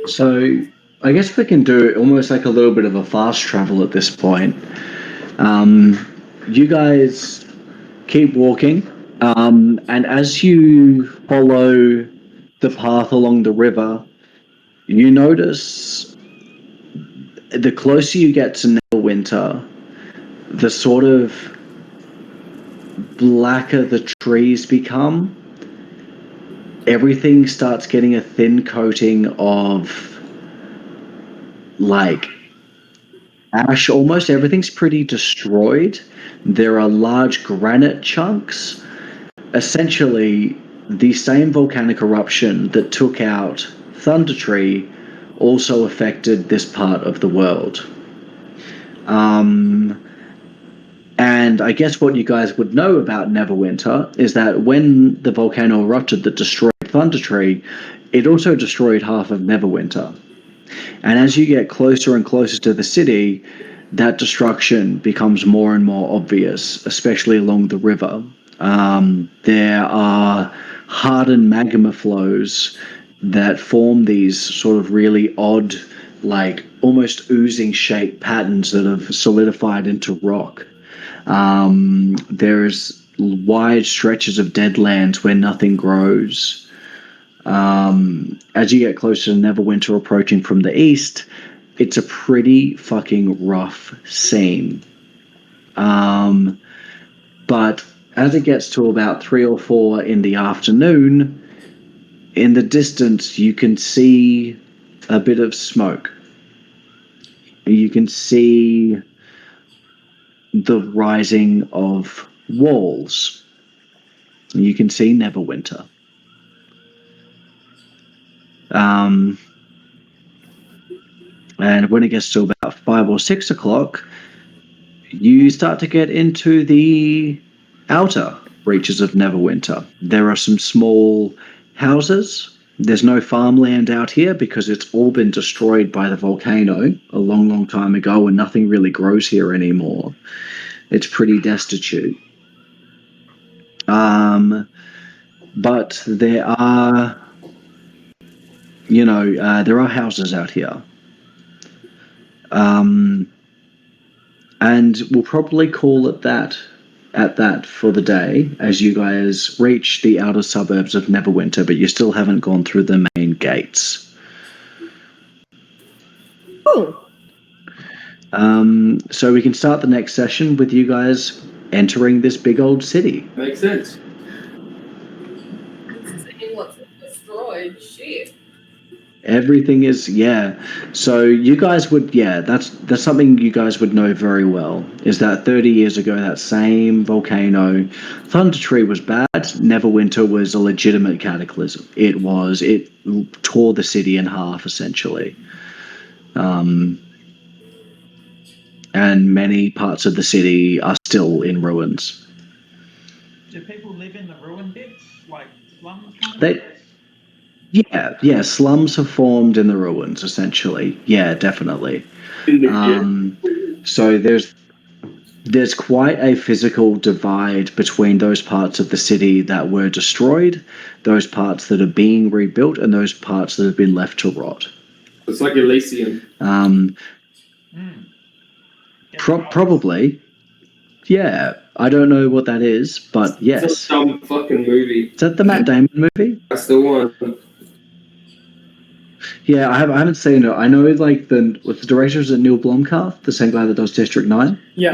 So I guess we can do almost like a little bit of a fast travel at this point. You guys keep walking, and as you follow the path along the river, you notice the closer you get to Neverwinter, the sort of blacker the trees become. Everything starts getting a thin coating of like ash. Almost everything's pretty destroyed. There are large granite chunks. Essentially, the same volcanic eruption that took out Thunder Tree also affected this part of the world. And I guess what you guys would know about Neverwinter is that when the volcano erupted that destroyed Thunder Tree, it also destroyed half of Neverwinter. And as you get closer and closer to the city, that destruction becomes more and more obvious, especially along the river. There are hardened magma flows that form these sort of really odd, like almost oozing shape patterns that have solidified into rock. There's wide stretches of dead lands where nothing grows. As you get closer to Neverwinter approaching from the east, it's a pretty fucking rough scene. But as it gets to about 3 or 4 in the afternoon, in the distance you can see a bit of smoke. You can see the rising of walls. You can see Neverwinter. And when it gets to about 5 or 6 o'clock, you start to get into the outer reaches of Neverwinter. There are some small houses. There's no farmland out here because it's all been destroyed by the volcano a long, long time ago, and nothing really grows here anymore. It's pretty destitute. But there are, there are houses out here. And we'll probably call it that for the day as you guys reach the outer suburbs of Neverwinter, but you still haven't gone through the main gates. Cool. So we can start the next session with you guys entering this big old city. Makes sense. Seeing what's destroyed, shit. Everything is, yeah. So you guys would, yeah, that's something you guys would know very well, is that 30 years ago, that same volcano, Thunder Tree was bad, Neverwinter was a legitimate cataclysm. It tore the city in half, essentially. And many parts of the city are still in ruins. Do people live in the ruined bits, like slums kind of They- bits? Yeah, slums have formed in the ruins, essentially. Yeah, definitely. So there's quite a physical divide between those parts of the city that were destroyed, those parts that are being rebuilt, and those parts that have been left to rot. It's like Elysium. Probably. Yeah, I don't know what that is, but yes. It's a dumb fucking movie. Is that the Matt Damon movie? That's the one. Yeah, I haven't seen it. I know like the director is Neil Blomkamp, the same guy that does District 9. Yeah.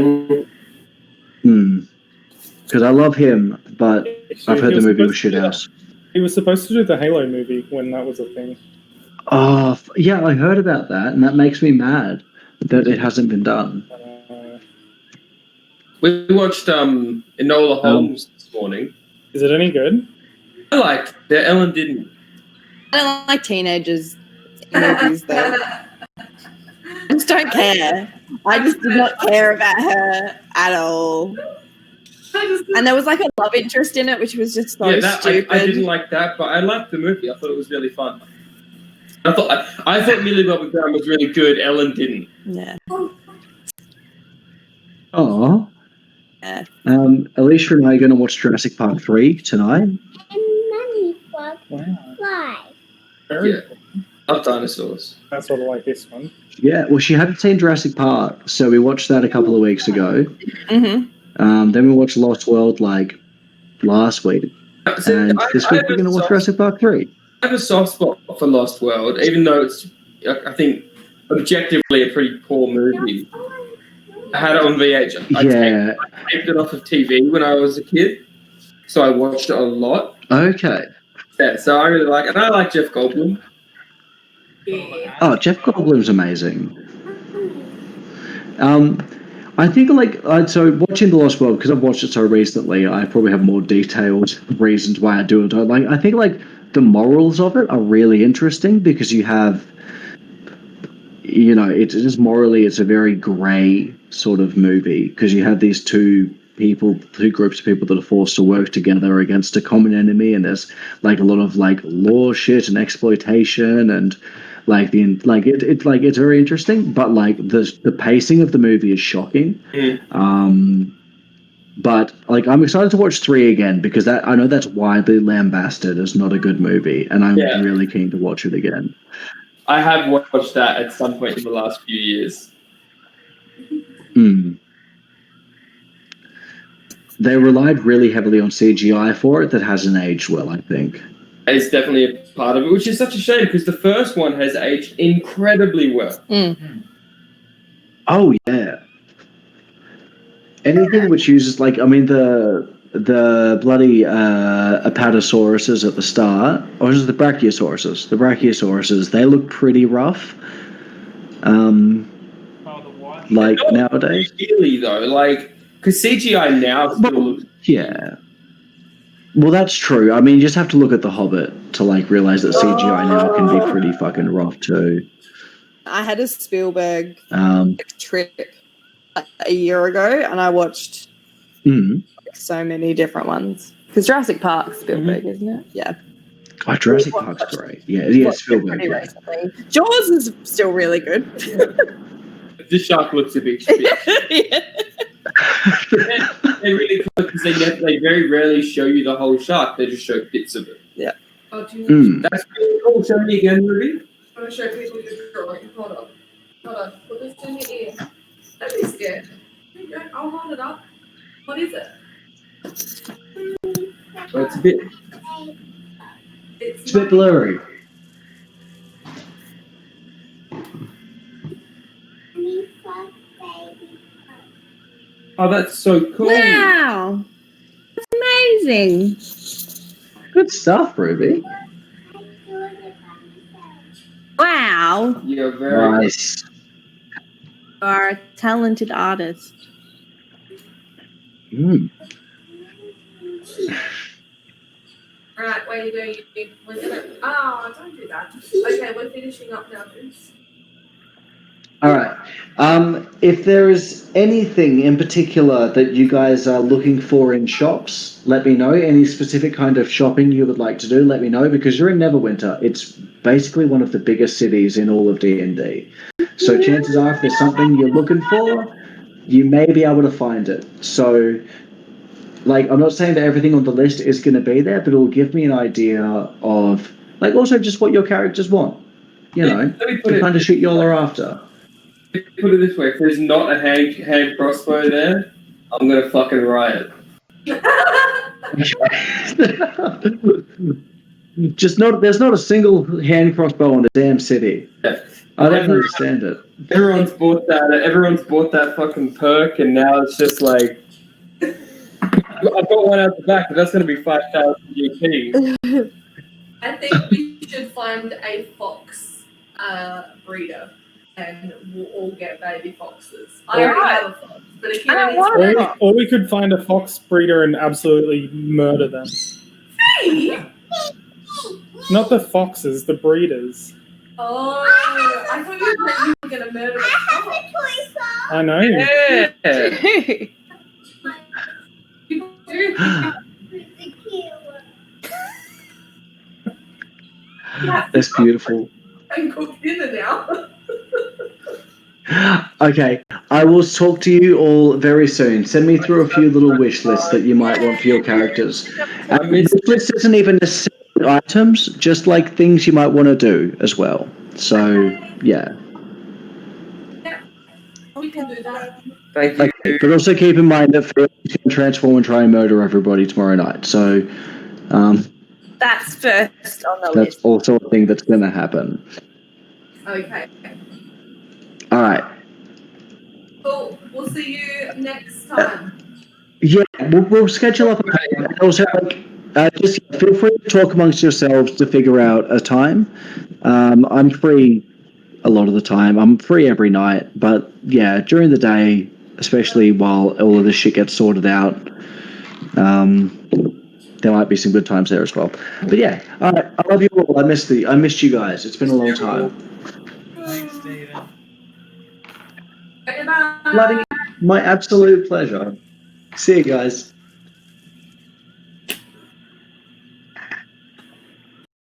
Because I love him, but I've heard the movie was shit house. He was supposed to do the Halo movie when that was a thing. Oh, yeah, I heard about that, and that makes me mad that it hasn't been done. We watched Enola Holmes this morning. Is it any good? I liked it. Ellen didn't. I don't like teenagers in movies though. I just don't care. I just did not care about her at all. And there was like a love interest in it, which was just so stupid. I didn't like that, but I liked the movie. I thought it was really fun. I thought Millie Bobby Brown was really good. Ellen didn't. Yeah. Oh. Yeah. Alicia and I are going to watch Jurassic Park 3 tonight. Why? Yeah. I love dinosaurs. That's sort of like this one. Yeah, well, she hadn't seen Jurassic Park, so we watched that a couple of weeks ago. Mm-hmm. Then we watched Lost World like last week. And this week we're going to watch Jurassic Park 3. I have a soft spot for Lost World, even though it's, I think, objectively a pretty poor movie. I had it on VH. I taped it off of TV when I was a kid, so I watched it a lot. Okay. Yeah, so I really like it. And I like Jeff Goldblum. Oh, Jeff Goldblum's amazing. I think so watching The Lost World, because I've watched it so recently, I probably have more detailed reasons why I do it. I think the morals of it are really interesting because you have, it's just morally, it's a very grey sort of movie because you have these two groups of people that are forced to work together against a common enemy, and there's a lot of law shit and exploitation and it's very interesting, but the pacing of the movie is shocking. But I'm excited to watch 3 again because I know that's widely lambasted as not a good movie, and I'm really keen to watch it again. I have watched that at some point in the last few years. They relied really heavily on CGI for it that hasn't aged well, I think. It's definitely a part of it, which is such a shame because the first one has aged incredibly well. Oh, yeah. Anything which uses, the bloody apatosauruses at the start, or is it the brachiosauruses? The brachiosauruses, they look pretty rough. Nowadays. Really, though, because CGI now still looks... Yeah. Well, that's true. I mean, you just have to look at The Hobbit to realize that CGI now can be pretty fucking rough too. I had a Spielberg trip a year ago, and I watched so many different ones. Because Jurassic Park, Spielberg, isn't it? Yeah. Oh, Jurassic Park's great. Yeah, Spielberg. Yeah. Jaws is still really good. This shark looks a bit shit. They really because they very rarely show you the whole shark. They just show bits of it. Yeah. Oh, do you That's really cool. Show me again, Ruby. I'm going to show people your drawing. Hold on. Put this in your ear. Don't be scared. There you go. I'll hold it up. What is it? Oh, it's a bit... It's a bit blurry. Oh, that's so cool. Wow. That's amazing. Good stuff, Ruby. Wow. You're very nice. You are a talented artist. Alright, what are you doing? We're gonna... Oh, don't do that. Okay, we're finishing up now, dudes. All right. If there is anything in particular that you guys are looking for in shops, let me know. Any specific kind of shopping you would like to do, let me know, because you're in Neverwinter. It's basically one of the biggest cities in all of D&D. So chances are, if there's something you're looking for, you may be able to find it. So, I'm not saying that everything on the list is going to be there, but it will give me an idea of, also just what your characters want, to kind of shoot y'all are after. Put it this way: if there's not a hand crossbow there, I'm gonna fucking riot. There's not a single hand crossbow in the damn city. Yeah. I don't understand it. Everyone's bought that fucking perk, and now it's just like I've got one out the back, but that's gonna be 5,000 GP. I think we should find a fox breeder, and we'll all get baby foxes. I already have a fox, but if you I don't need want it. Or we could find a fox breeder and absolutely murder them. Hey! Not the foxes, the breeders. Oh, I thought you were going to murder the fox. I know. Yeah. People do. That's beautiful. I'm cooked dinner now. Okay, I will talk to you all very soon. Send me through a few little wish lists that you might want for your characters. And this list isn't even necessarily items, just like things you might want to do as well. So, yeah. Yeah, we can do that. Thank you. Okay, but also keep in mind that Felix can transform and try and murder everybody tomorrow night. So, That's first on the that's list. also a thing that's going to happen. Okay. All right. Cool. We'll see you next time. Yeah, we'll schedule up a time. And also, just feel free to talk amongst yourselves to figure out a time. I'm free a lot of the time. I'm free every night, but yeah, during the day, especially while all of this shit gets sorted out, there might be some good times there as well. But yeah, all right. I love you all. I missed you guys. It's been a long time. Thanks, Steven. Bye. Bloody, my absolute pleasure. See you guys.